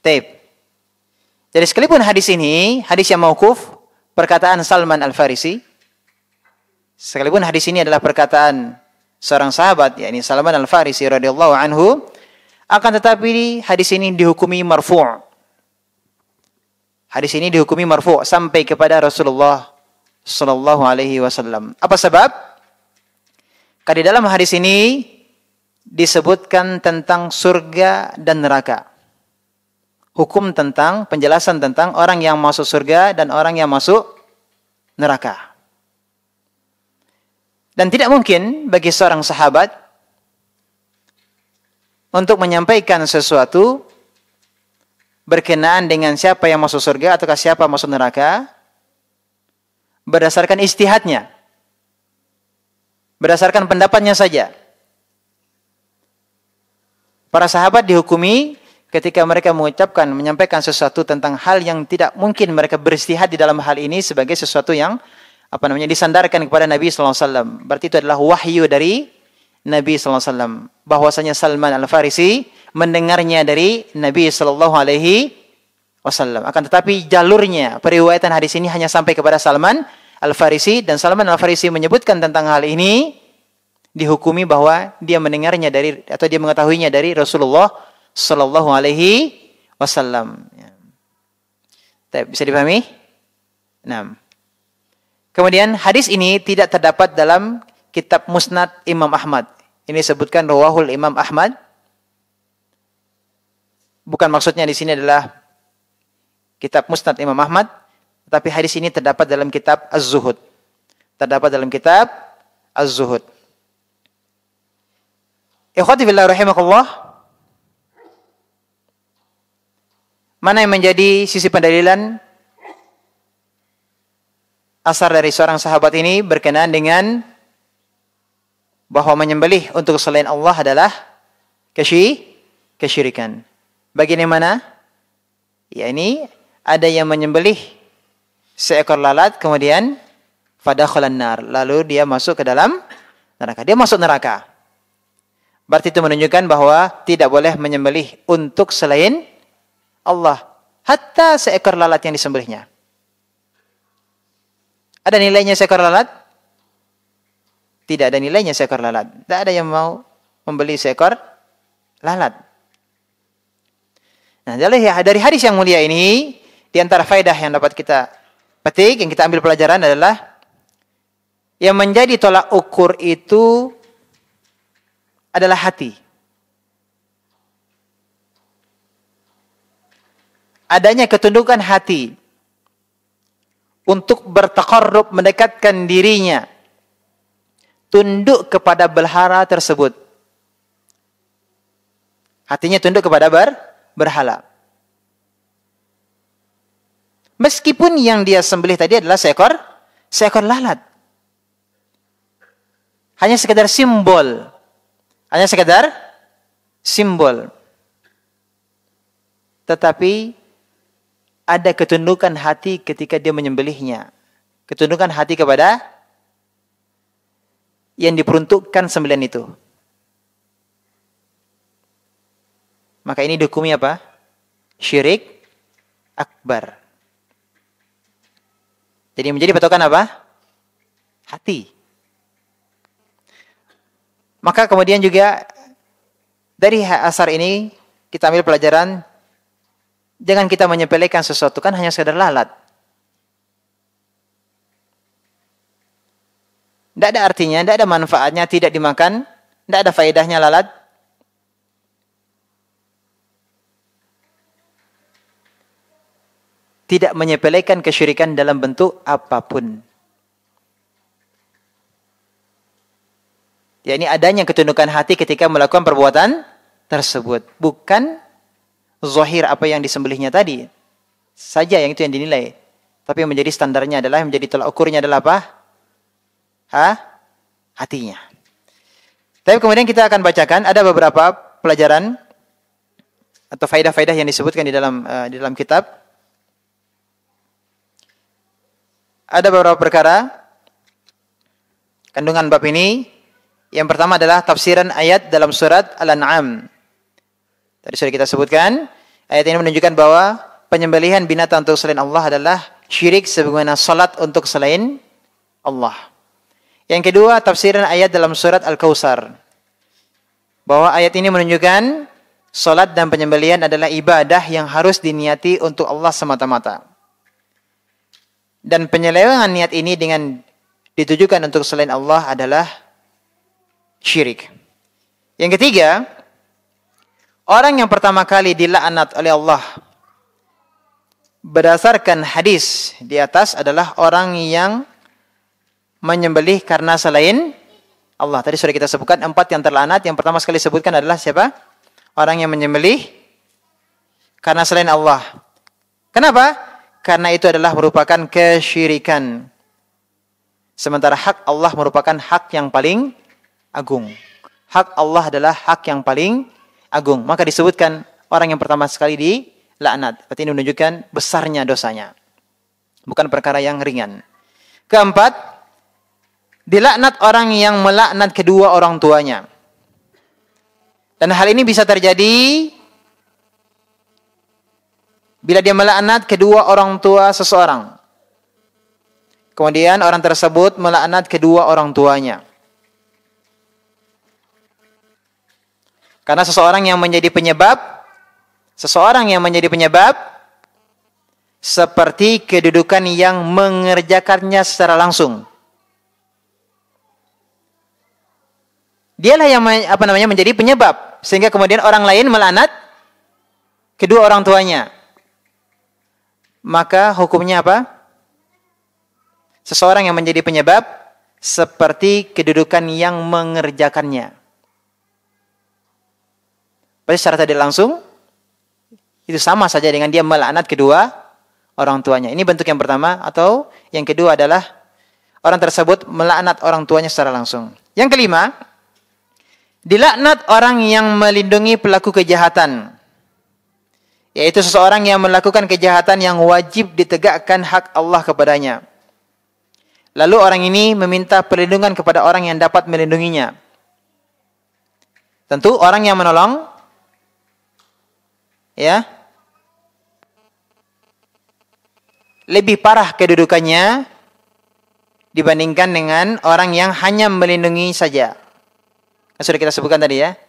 Taib. Jadi sekalipun hadis ini, hadis yang mauquf, perkataan Salman Al-Farisi, sekalipun hadis ini adalah perkataan seorang sahabat, yakni Salman Al-Farisi radhiyallahu anhu, akan tetapi hadis ini dihukumi marfu'. Hadis ini dihukumi marfu' sampai kepada Rasulullah sallallahu alaihi wasallam. Apa sebab? Karena di dalam hadis ini disebutkan tentang surga dan neraka. Hukum tentang, penjelasan tentang orang yang masuk surga dan orang yang masuk neraka. Dan tidak mungkin bagi seorang sahabat untuk menyampaikan sesuatu berkenaan dengan siapa yang masuk surga atau siapa masuk neraka berdasarkan ijtihadnya, berdasarkan pendapatnya saja. Para sahabat dihukumi ketika mereka menyampaikan sesuatu tentang hal yang tidak mungkin mereka beristihad di dalam hal ini sebagai sesuatu yang disandarkan kepada Nabi sallallahu alaihi wasallam. Berarti itu adalah wahyu dari Nabi sallallahu alaihi wasallam. Bahwasanya Salman Al-Farisi mendengarnya dari Nabi sallallahu alaihi wasallam. Akan tetapi jalurnya periwayatan hadis ini hanya sampai kepada Salman Al-Farisi, dan Salman Al-Farisi menyebutkan tentang hal ini dihukumi bahwa dia mendengarnya dari atau dia mengetahuinya dari Rasulullah sallallahu alaihi wasallam. Bisa dipahami? Nah. Kemudian hadis ini tidak terdapat dalam kitab Musnad Imam Ahmad. Ini sebutkan rawahul Imam Ahmad. Bukan maksudnya di sini adalah kitab Musnad Imam Ahmad, tapi hadis ini terdapat dalam kitab Az-Zuhud. Terdapat dalam kitab Az-Zuhud. Ikhwati fillah rahimakumullah. Mana yang menjadi sisi pendalilan asar dari seorang sahabat ini berkenaan dengan bahwa menyembelih untuk selain Allah adalah kesyirikan. Bagaimana? Ya, ini ada yang menyembelih seekor lalat kemudian fadakhalan nar, lalu dia masuk ke dalam neraka. Dia masuk neraka. Berarti itu menunjukkan bahwa tidak boleh menyembelih untuk selain Allah, hatta seekor lalat yang disembelihnya. Ada nilainya seekor lalat? Tidak ada nilainya seekor lalat. Tidak ada yang mau membeli seekor lalat. Nah, dari hadis yang mulia ini, di antara faedah yang dapat kita petik, yang kita ambil pelajaran adalah yang menjadi tolak ukur itu adalah hati. Adanya ketundukan hati untuk bertaqarrub, mendekatkan dirinya, tunduk kepada berhala tersebut. Hatinya tunduk kepada berhala. Meskipun yang dia sembelih tadi adalah seekor lalat. Hanya sekedar simbol. Hanya sekedar simbol. Tetapi ada ketundukan hati ketika dia menyembelihnya. Ketundukan hati kepada yang diperuntukkan sembelihan itu. Maka ini dihukumi apa? Syirik akbar. Jadi menjadi patokan apa? Hati. Maka kemudian juga dari asar ini kita ambil pelajaran, jangan kita menyepelekan sesuatu, kan hanya sekedar lalat. Tidak ada artinya, tidak ada manfaatnya, tidak dimakan, tidak ada faedahnya lalat. Tidak menyepelekan kesyirikan dalam bentuk apapun. Ya, ini adanya ketundukan hati ketika melakukan perbuatan tersebut. Bukan zahir apa yang disembelihnya tadi saja yang itu yang dinilai. Tapi yang menjadi standarnya adalah, yang menjadi tolak ukurnya adalah apa? Hatinya. Tapi kemudian kita akan bacakan ada beberapa pelajaran atau faedah-faedah yang disebutkan di dalam kitab. Ada beberapa perkara kandungan bab ini. Yang pertama adalah tafsiran ayat dalam surat Al-An'am. Tadi sudah kita sebutkan, ayat ini menunjukkan bahwa penyembelihan binatang untuk selain Allah adalah syirik sebagaimana salat untuk selain Allah. Yang kedua, tafsiran ayat dalam surat Al-Kautsar. Bahwa ayat ini menunjukkan salat dan penyembelihan adalah ibadah yang harus diniati untuk Allah semata-mata. Dan penyelewengan niat ini dengan ditujukan untuk selain Allah adalah syirik. Yang ketiga, orang yang pertama kali dilaknat oleh Allah berdasarkan hadis di atas adalah orang yang menyembelih karena selain Allah. Tadi sudah kita sebutkan 4 yang terlaknat. Yang pertama sekali sebutkan adalah siapa? Orang yang menyembelih karena selain Allah. Kenapa? Karena itu adalah merupakan kesyirikan. Sementara hak Allah merupakan hak yang paling agung. Hak Allah adalah hak yang paling agung. Maka disebutkan orang yang pertama sekali dilaknat. Berarti ini menunjukkan besarnya dosanya. Bukan perkara yang ringan. Keempat, dilaknat orang yang melaknat kedua orang tuanya. Dan hal ini bisa terjadi bila dia melaknat kedua orang tua seseorang. Kemudian orang tersebut melaknat kedua orang tuanya. Karena seseorang yang menjadi penyebab seperti kedudukan yang mengerjakannya secara langsung. Dialah yang menjadi penyebab sehingga kemudian orang lain melaknat kedua orang tuanya. Maka hukumnya apa? Seseorang yang menjadi penyebab seperti kedudukan yang mengerjakannya. Berarti secara tidak langsung itu sama saja dengan dia melaknat kedua orang tuanya. Ini bentuk yang pertama. Atau yang kedua adalah orang tersebut melaknat orang tuanya secara langsung. Yang kelima, dilaknat orang yang melindungi pelaku kejahatan. Yaitu seseorang yang melakukan kejahatan yang wajib ditegakkan hak Allah kepadanya. Lalu orang ini meminta perlindungan kepada orang yang dapat melindunginya. Tentu orang yang menolong, ya, lebih parah kedudukannya dibandingkan dengan orang yang hanya melindungi saja. Sudah kita sebutkan tadi ya.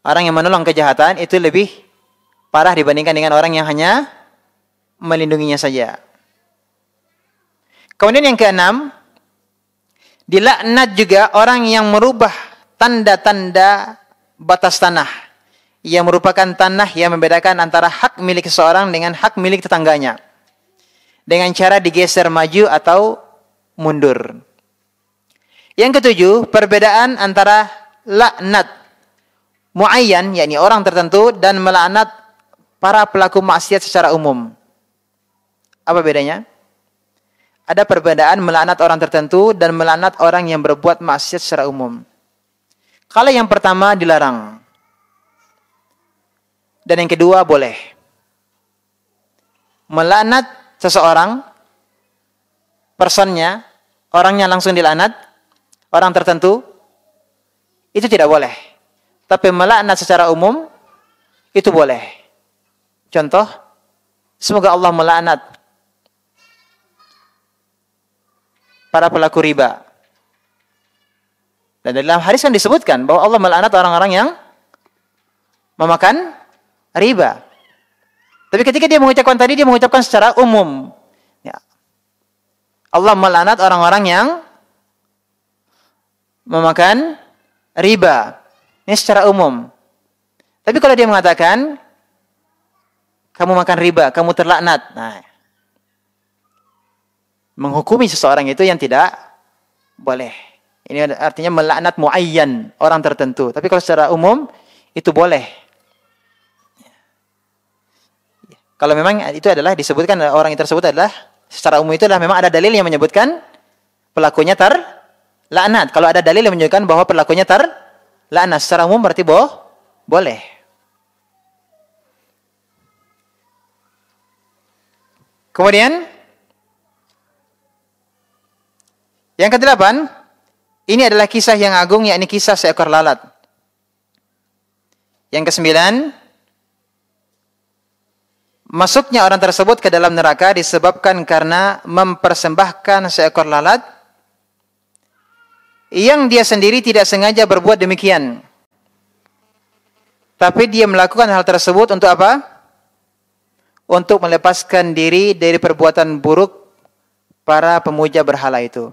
Orang yang menolong kejahatan itu lebih parah dibandingkan dengan orang yang hanya melindunginya saja. Kemudian yang keenam, dilaknat juga orang yang merubah tanda-tanda batas tanah. Yang merupakan tanah yang membedakan antara hak milik seseorang dengan hak milik tetangganya. Dengan cara digeser maju atau mundur. Yang ketujuh, perbedaan antara laknat muayyan, yakni orang tertentu, dan melaknat para pelaku maksiat secara umum. Apa bedanya? Ada perbedaan melaknat orang tertentu dan melaknat orang yang berbuat maksiat secara umum. Kalau yang pertama dilarang. Dan yang kedua boleh. Melaknat seseorang, personnya, orangnya langsung dilaknat, orang tertentu, itu tidak boleh. Tapi melaknat secara umum, itu boleh. Contoh, semoga Allah melaknat para pelaku riba. Dan dalam hadis kan disebutkan bahwa Allah melaknat orang-orang yang memakan riba. Tapi ketika dia mengucapkan tadi, dia mengucapkan secara umum. Ya. Allah melaknat orang-orang yang memakan riba. Ini secara umum. Tapi kalau dia mengatakan, kamu makan riba, kamu terlaknat. Nah, menghukumi seseorang itu yang tidak boleh. Ini artinya melaknat muayyan, orang tertentu. Tapi kalau secara umum, itu boleh. Kalau memang itu adalah disebutkan orang yang tersebut adalah, secara umum itu adalah memang ada dalil yang menyebutkan pelakunya terlaknat. Kalau ada dalil yang menunjukkan bahwa pelakunya terlaknat, secara umum berarti boleh. Kemudian yang ke-8, ini adalah kisah yang agung, yakni kisah seekor lalat. Yang ke-9, masuknya orang tersebut ke dalam neraka disebabkan karena mempersembahkan seekor lalat yang dia sendiri tidak sengaja berbuat demikian. Tapi dia melakukan hal tersebut untuk apa? Untuk melepaskan diri dari perbuatan buruk para pemuja berhala itu.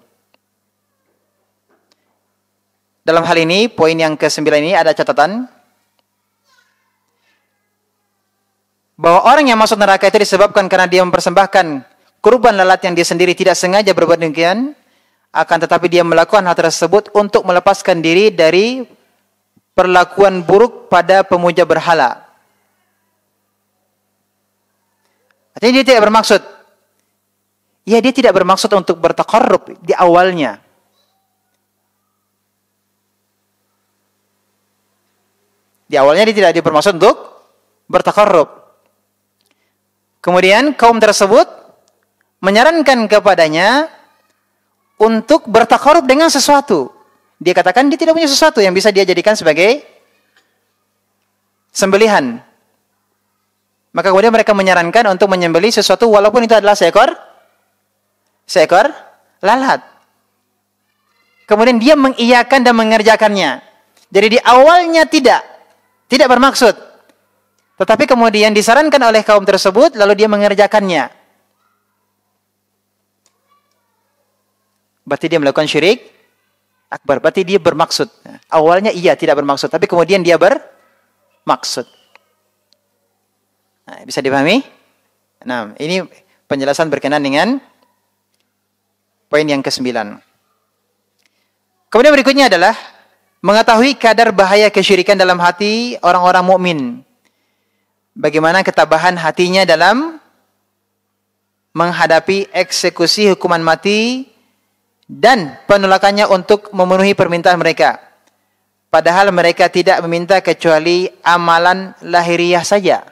Dalam hal ini, poin yang ke-9 ini ada catatan bahwa orang yang masuk neraka itu disebabkan karena dia mempersembahkan kurban lalat yang dia sendiri tidak sengaja berbuat demikian, akan tetapi dia melakukan hal tersebut untuk melepaskan diri dari perlakuan buruk pada pemuja berhala. Artinya dia tidak bermaksud. Ya, dia tidak bermaksud untuk bertaqarrub di awalnya. Di awalnya dia tidak bermaksud untuk bertaqarrub. Kemudian kaum tersebut menyarankan kepadanya untuk bertaqarrub dengan sesuatu. Dia katakan dia tidak punya sesuatu yang bisa dia jadikan sebagai sembelihan. Maka kemudian mereka menyarankan untuk menyembelih sesuatu walaupun itu adalah seekor lalat. Kemudian dia mengiyakan dan mengerjakannya. Jadi di awalnya tidak bermaksud. Tetapi kemudian disarankan oleh kaum tersebut lalu dia mengerjakannya. Berarti dia melakukan syirik akbar. Berarti dia bermaksud. Awalnya iya tidak bermaksud, tapi kemudian dia bermaksud. Nah, bisa dipahami? Nah, ini penjelasan berkenaan dengan poin yang ke-9. Kemudian berikutnya adalah mengetahui kadar bahaya kesyirikan dalam hati orang-orang mukmin. Bagaimana ketabahan hatinya dalam menghadapi eksekusi hukuman mati dan penolakannya untuk memenuhi permintaan mereka. Padahal mereka tidak meminta kecuali amalan lahiriah saja.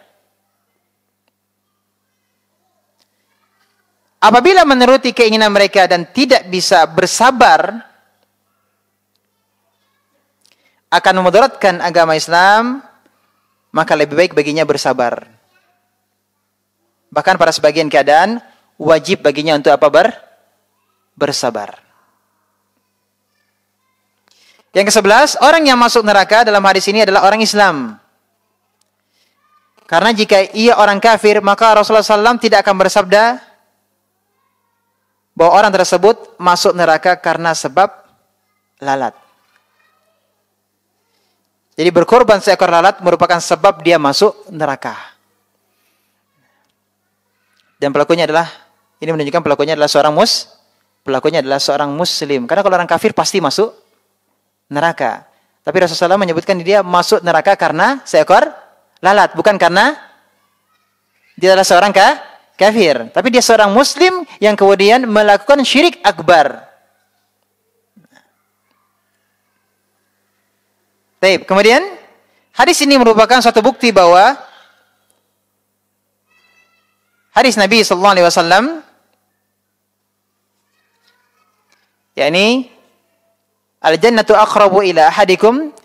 Apabila menuruti keinginan mereka dan tidak bisa bersabar, akan memudaratkan agama Islam, maka lebih baik baginya bersabar. Bahkan pada sebagian keadaan, wajib baginya untuk apa? Bersabar. Yang ke-11, orang yang masuk neraka dalam hadis ini adalah orang Islam. Karena jika ia orang kafir, maka Rasulullah SAW tidak akan bersabda bahwa orang tersebut masuk neraka karena sebab lalat. Jadi berkorban seekor lalat merupakan sebab dia masuk neraka. Dan pelakunya adalah, ini menunjukkan pelakunya adalah seorang muslim. Karena kalau orang kafir pasti masuk neraka. Tapi Rasulullah SAW menyebutkan dia masuk neraka karena seekor lalat, bukan karena dia adalah seorang kafir. Tapi dia seorang muslim yang kemudian melakukan syirik akbar. Baik, kemudian hadis ini merupakan suatu bukti bahwa hadis Nabi SAW, yakni al-jannatu aqrabu ila ahadikum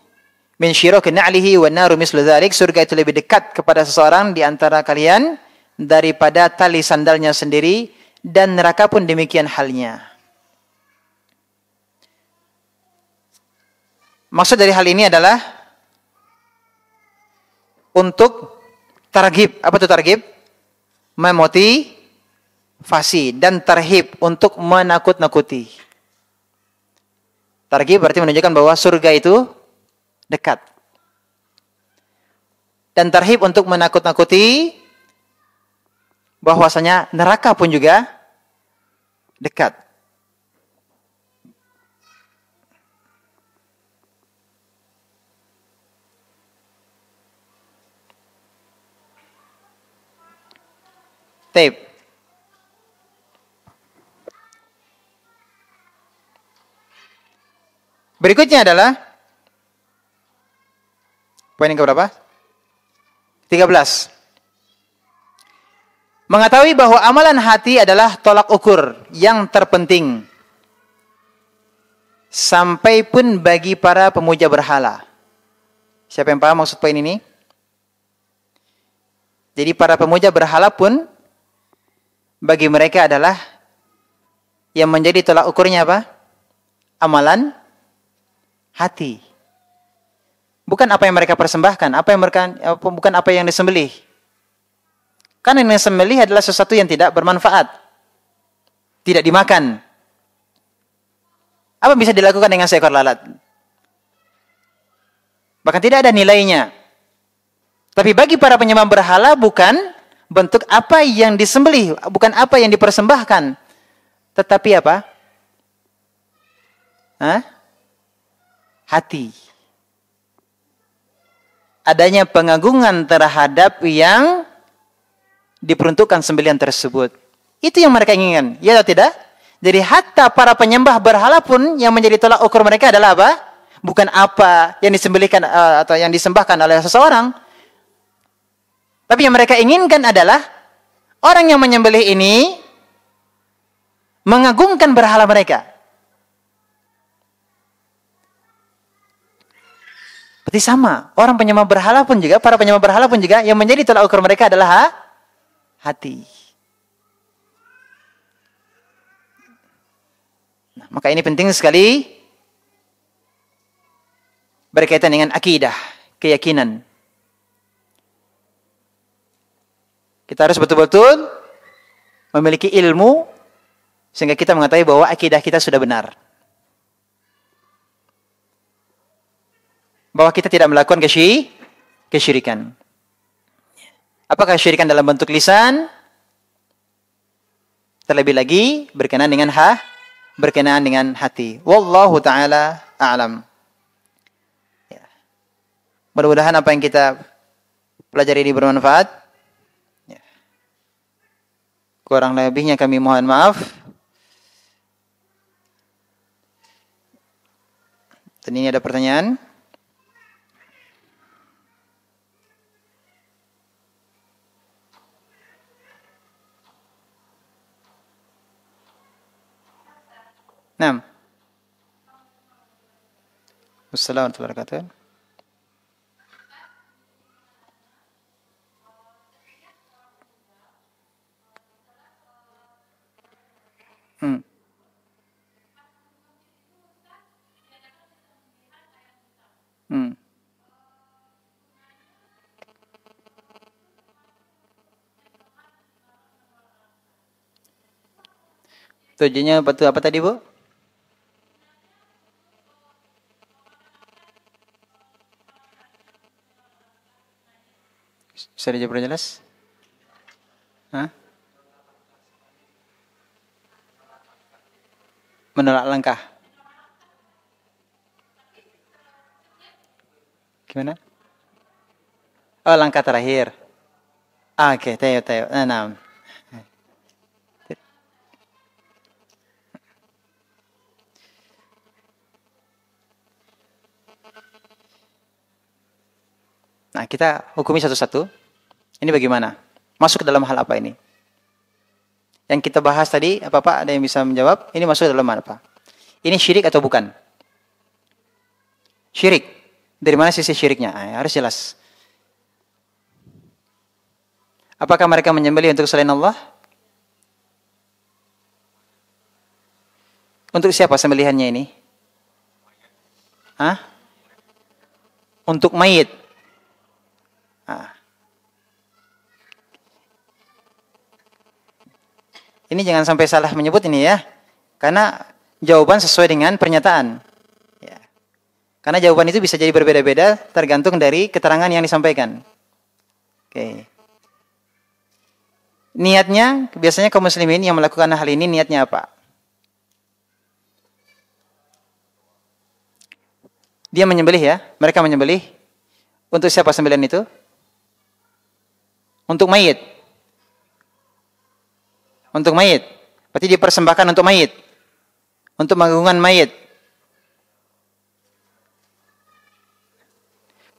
min syiraki na'lihi wan naru mislu dzalik. Surga itu lebih dekat kepada seseorang di antara kalian daripada tali sandalnya sendiri, dan neraka pun demikian halnya. Maksud dari hal ini adalah untuk targhib. Apa itu targhib? Memotivasi, dan tarhib untuk menakut-nakuti. Targhib berarti menunjukkan bahwa surga itu dekat. Dan tarhib untuk menakut-nakuti bahwasanya neraka pun juga dekat. Tape. Berikutnya adalah poin yang keberapa? 13. Mengetahui bahwa amalan hati adalah tolak ukur yang terpenting sampai pun bagi para pemuja berhala. Siapa yang paham maksud poin ini? Jadi para pemuja berhala pun bagi mereka adalah yang menjadi tolak ukurnya apa? Amalan hati. Bukan apa yang mereka persembahkan, bukan apa yang disembelih. Karena yang disembelih adalah sesuatu yang tidak bermanfaat. Tidak dimakan. Apa bisa dilakukan dengan seekor lalat? Bahkan tidak ada nilainya. Tapi bagi para penyembah berhala bukan bentuk apa yang disembelih, bukan apa yang dipersembahkan. Tetapi apa? Hati. Adanya pengagungan terhadap yang diperuntukkan sembelihan tersebut. Itu yang mereka inginkan. Ya atau tidak? Jadi hatta para penyembah berhala pun yang menjadi tolak ukur mereka adalah apa? Bukan apa yang disembelihkan atau yang disembahkan oleh seseorang. Tapi yang mereka inginkan adalah orang yang menyembelih ini mengagungkan berhala mereka. Berarti sama, orang penyembah berhala pun juga, para penyembah berhala pun juga yang menjadi tolak ukur mereka adalah hati. Nah, maka ini penting sekali berkaitan dengan akidah, keyakinan. Kita harus betul-betul memiliki ilmu sehingga kita mengetahui bahwa akidah kita sudah benar. Bahwa kita tidak melakukan kesyirikan. Apakah kesyirikan dalam bentuk lisan? Terlebih lagi berkenaan dengan berkenaan dengan hati. Wallahu ta'ala a'lam. Ya. Mudah-mudahan apa yang kita pelajari ini bermanfaat. Kurang lebihnya kami mohon maaf. Dan ini ada pertanyaan. Naam. Wassalamualaikum warahmatullahi wabarakatuh. Tujuannya betul apa tadi, Bu? Bisa dijawab jelas? Menolak langkah. Gimana? Oh, langkah terakhir. Oke, tayo. Nah. Nah, kita hukumi satu-satu. Ini bagaimana? Masuk ke dalam hal apa ini? Yang kita bahas tadi, apa-apa ada yang bisa menjawab? Ini masuk ke dalam apa? Ini syirik atau bukan? Syirik. Dari mana sisi syiriknya? Harus jelas. Apakah mereka menyembelih untuk selain Allah? Untuk siapa sembelihannya ini? untuk mayit. Nah. Ini jangan sampai salah menyebut ini ya. Karena jawaban sesuai dengan pernyataan. Ya. Karena jawaban itu bisa jadi berbeda-beda tergantung dari keterangan yang disampaikan. Oke. Niatnya, biasanya kaum muslimin yang melakukan hal ini niatnya apa? Dia menyembelih ya, mereka menyembelih. Untuk siapa sembelihan itu? Untuk mayit. Untuk mayit. Berarti dipersembahkan untuk mayit. Untuk mengagungkan mayit.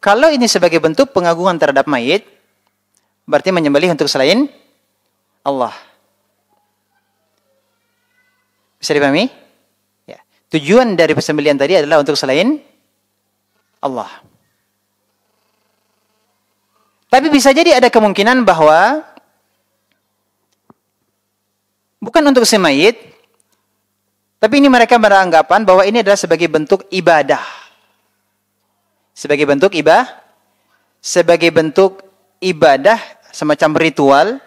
Kalau ini sebagai bentuk pengagungan terhadap mayit, berarti menyembelih untuk selain Allah. Bisa dipahami? Ya. Tujuan dari persembelihan tadi adalah untuk selain Allah. Tapi bisa jadi ada kemungkinan bahwa bukan untuk si mayit, tapi ini mereka beranggapan bahwa ini adalah sebagai bentuk ibadah. Sebagai bentuk ibadah semacam ritual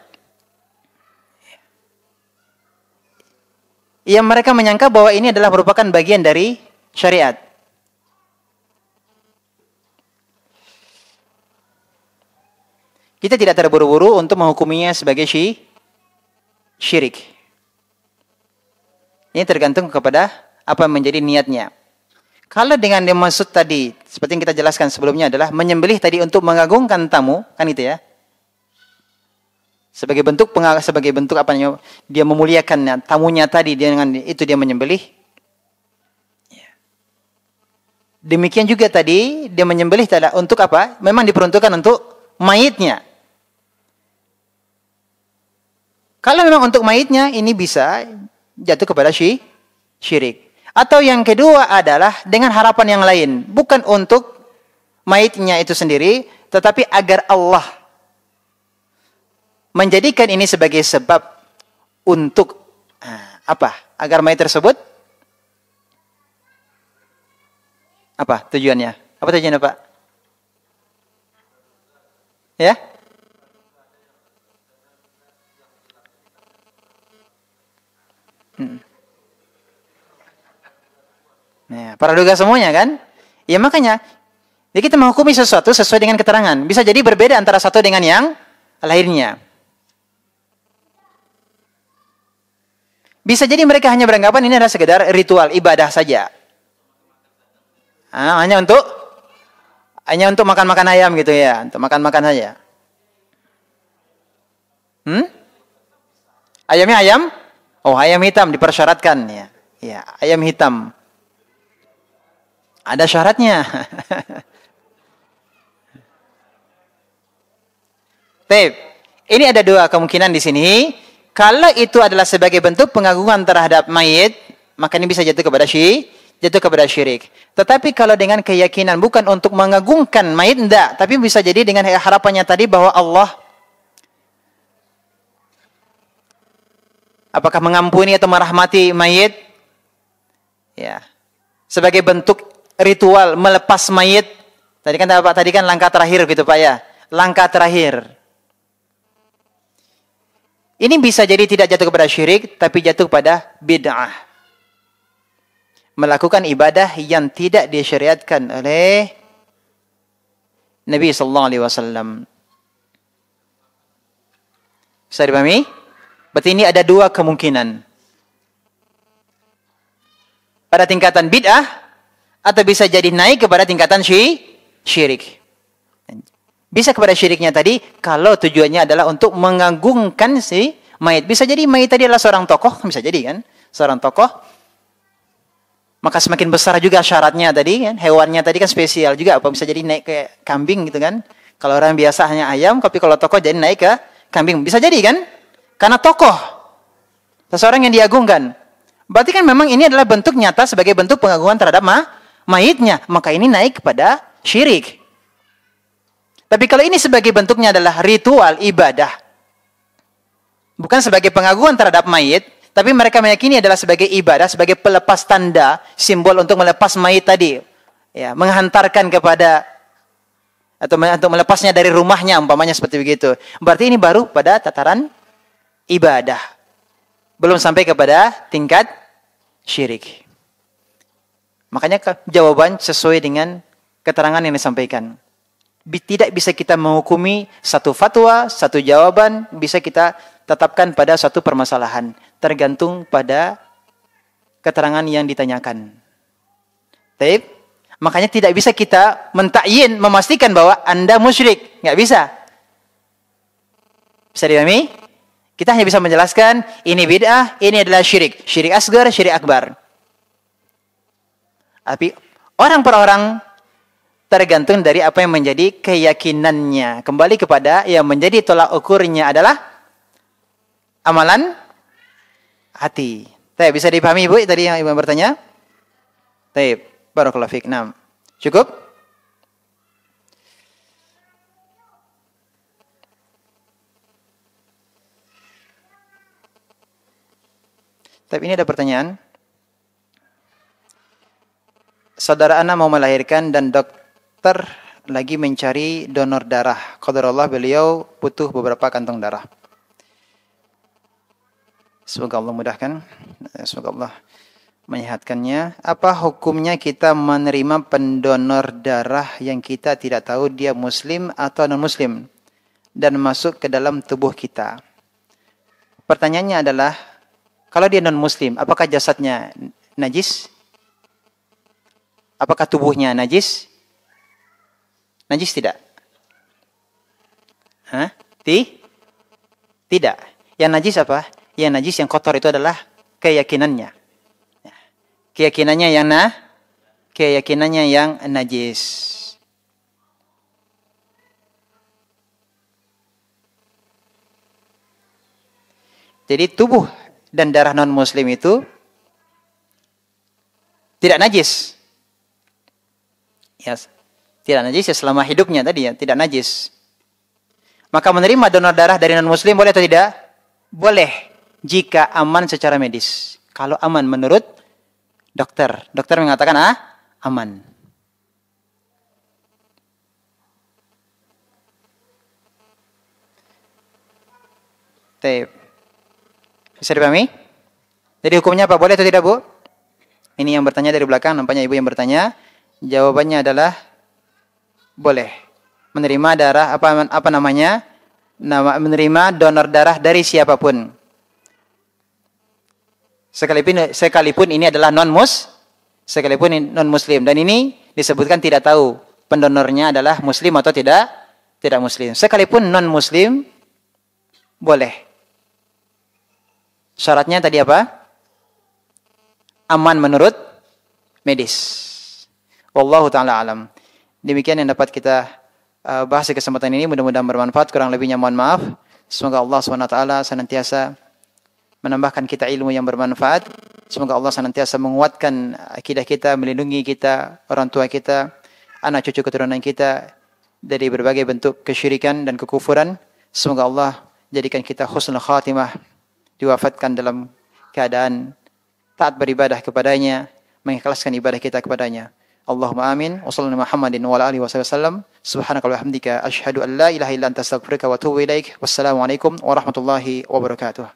yang mereka menyangka bahwa ini adalah merupakan bagian dari syariat. Kita tidak terburu-buru untuk menghukuminya sebagai syirik. Ini tergantung kepada apa yang menjadi niatnya. Kalau dengan dimaksud tadi, seperti yang kita jelaskan sebelumnya adalah menyembelih tadi untuk mengagungkan tamu, kan itu ya. Sebagai bentuk apa namanya? Dia memuliakan tamunya tadi, dengan itu dia menyembelih. Demikian juga tadi dia menyembelih untuk apa? Memang diperuntukkan untuk mayitnya. Kalau memang untuk mayitnya, ini bisa jatuh kepada syirik. Atau yang kedua adalah dengan harapan yang lain. Bukan untuk mayitnya itu sendiri, tetapi agar Allah menjadikan ini sebagai sebab untuk apa? Agar mayit tersebut apa tujuannya? Apa tujuannya, Pak? Ya? Nah, praduga semuanya kan? Ya makanya, ya kita menghukumi sesuatu sesuai dengan keterangan. Bisa jadi berbeda antara satu dengan yang lainnya. Bisa jadi mereka hanya beranggapan ini adalah sekedar ritual ibadah saja. Hanya untuk makan-makan ayam gitu ya, untuk makan-makan saja. Ayamnya ayam? Oh, ayam hitam dipersyaratkan ya. Ya, ayam hitam. Ada syaratnya. Baik. Ini ada dua kemungkinan di sini. Kalau itu adalah sebagai bentuk pengagungan terhadap mayit, maka ini bisa jatuh kepada syirik. Tetapi kalau dengan keyakinan bukan untuk mengagungkan mayit, enggak. Tapi bisa jadi dengan harapannya tadi bahwa Allah apakah mengampuni atau merahmati mayit? Ya. Sebagai bentuk ritual melepas mayit. Tadi kan langkah terakhir gitu Pak ya. Langkah terakhir. Ini bisa jadi tidak jatuh kepada syirik, tapi jatuh pada bid'ah. Melakukan ibadah yang tidak disyariatkan oleh Nabi SAW. Bisa dipahami? Berarti ini ada dua kemungkinan. Pada tingkatan bid'ah, atau bisa jadi naik kepada tingkatan syirik. Bisa kepada syiriknya tadi, kalau tujuannya adalah untuk mengagungkan si mayit. Bisa jadi mayit tadi adalah seorang tokoh, bisa jadi kan? Seorang tokoh. Maka semakin besar juga syaratnya tadi kan? Hewannya tadi kan spesial juga, apa bisa jadi naik ke kambing gitu kan? Kalau orang biasa hanya ayam, tapi kalau tokoh jadi naik ke kambing. Bisa jadi kan? Karena tokoh. Seseorang yang diagungkan. Berarti kan memang ini adalah bentuk nyata sebagai bentuk pengagungan terhadap mayitnya. Maka ini naik kepada syirik. Tapi kalau ini sebagai bentuknya adalah ritual ibadah, bukan sebagai pengagungan terhadap mayit, tapi mereka meyakini adalah sebagai ibadah, sebagai pelepas tanda, simbol untuk melepas mayit tadi, ya, menghantarkan kepada atau untuk melepasnya dari rumahnya, umpamanya seperti begitu. Berarti ini baru pada tataran ibadah. Belum sampai kepada tingkat syirik. Makanya jawaban sesuai dengan keterangan yang disampaikan. Tidak bisa kita menghukumi satu fatwa, satu jawaban, bisa kita tetapkan pada satu permasalahan. Tergantung pada keterangan yang ditanyakan. Baik. Makanya tidak bisa kita mentakyin, memastikan bahwa Anda musyrik. Nggak bisa. Bisa dipahami? Kita hanya bisa menjelaskan, ini bid'ah, ini adalah syirik. Syirik asgar, syirik akbar. Tapi orang per orang tergantung dari apa yang menjadi keyakinannya. Kembali kepada yang menjadi tolak ukurnya adalah amalan hati. Baik, bisa dipahami Ibu tadi yang Ibu bertanya? Baik. Barakallahu fiik. Naam. Cukup? Tapi ini ada pertanyaan. Saudara Ana mau melahirkan dan dokter lagi mencari donor darah. Qadarullah beliau butuh beberapa kantong darah. Semoga Allah mudahkan. Semoga Allah menyehatkannya. Apa hukumnya kita menerima pendonor darah yang kita tidak tahu dia muslim atau non-muslim dan masuk ke dalam tubuh kita? Pertanyaannya adalah, kalau dia non-muslim, apakah jasadnya najis? Apakah tubuhnya najis? Najis tidak? Hah? Tidak. Yang najis apa? Yang najis, yang kotor itu adalah keyakinannya. Keyakinannya yang najis. Jadi tubuh dan darah non-muslim itu tidak najis. Ya, tidak najis ya selama hidupnya tadi ya, tidak najis. Maka menerima donor darah dari non-muslim boleh atau tidak? Boleh, jika aman secara medis. Kalau aman menurut dokter mengatakan aman. Bisa dipahami? Jadi hukumnya apa? Boleh atau tidak, Bu? Ini yang bertanya dari belakang, nampaknya Ibu yang bertanya. Jawabannya adalah boleh. Menerima darah menerima donor darah dari siapapun. Sekalipun ini adalah non-muslim dan ini disebutkan tidak tahu pendonornya adalah muslim atau tidak muslim. Sekalipun non-muslim boleh. Syaratnya tadi apa? Aman menurut medis. Wallahu taala alam. Demikian yang dapat kita bahas di kesempatan ini, mudah-mudahan bermanfaat. Kurang lebihnya mohon maaf. Semoga Allah SWT senantiasa menambahkan kita ilmu yang bermanfaat. Semoga Allah senantiasa menguatkan akidah kita, melindungi kita, orang tua kita, anak cucu keturunan kita dari berbagai bentuk kesyirikan dan kekufuran. Semoga Allah jadikan kita husnul khatimah, diwafatkan dalam keadaan taat beribadah kepadanya, mengikhlaskan ibadah kita kepadanya. Allahumma amin. Wa sallallahu Muhammadin wa ala alihi wasallam. Subhanaka wa bihamdika asyhadu an la ilaha illa anta astaghfiruka wa atubu ilaik. Wassalamu alaikum warahmatullahi wabarakatuh.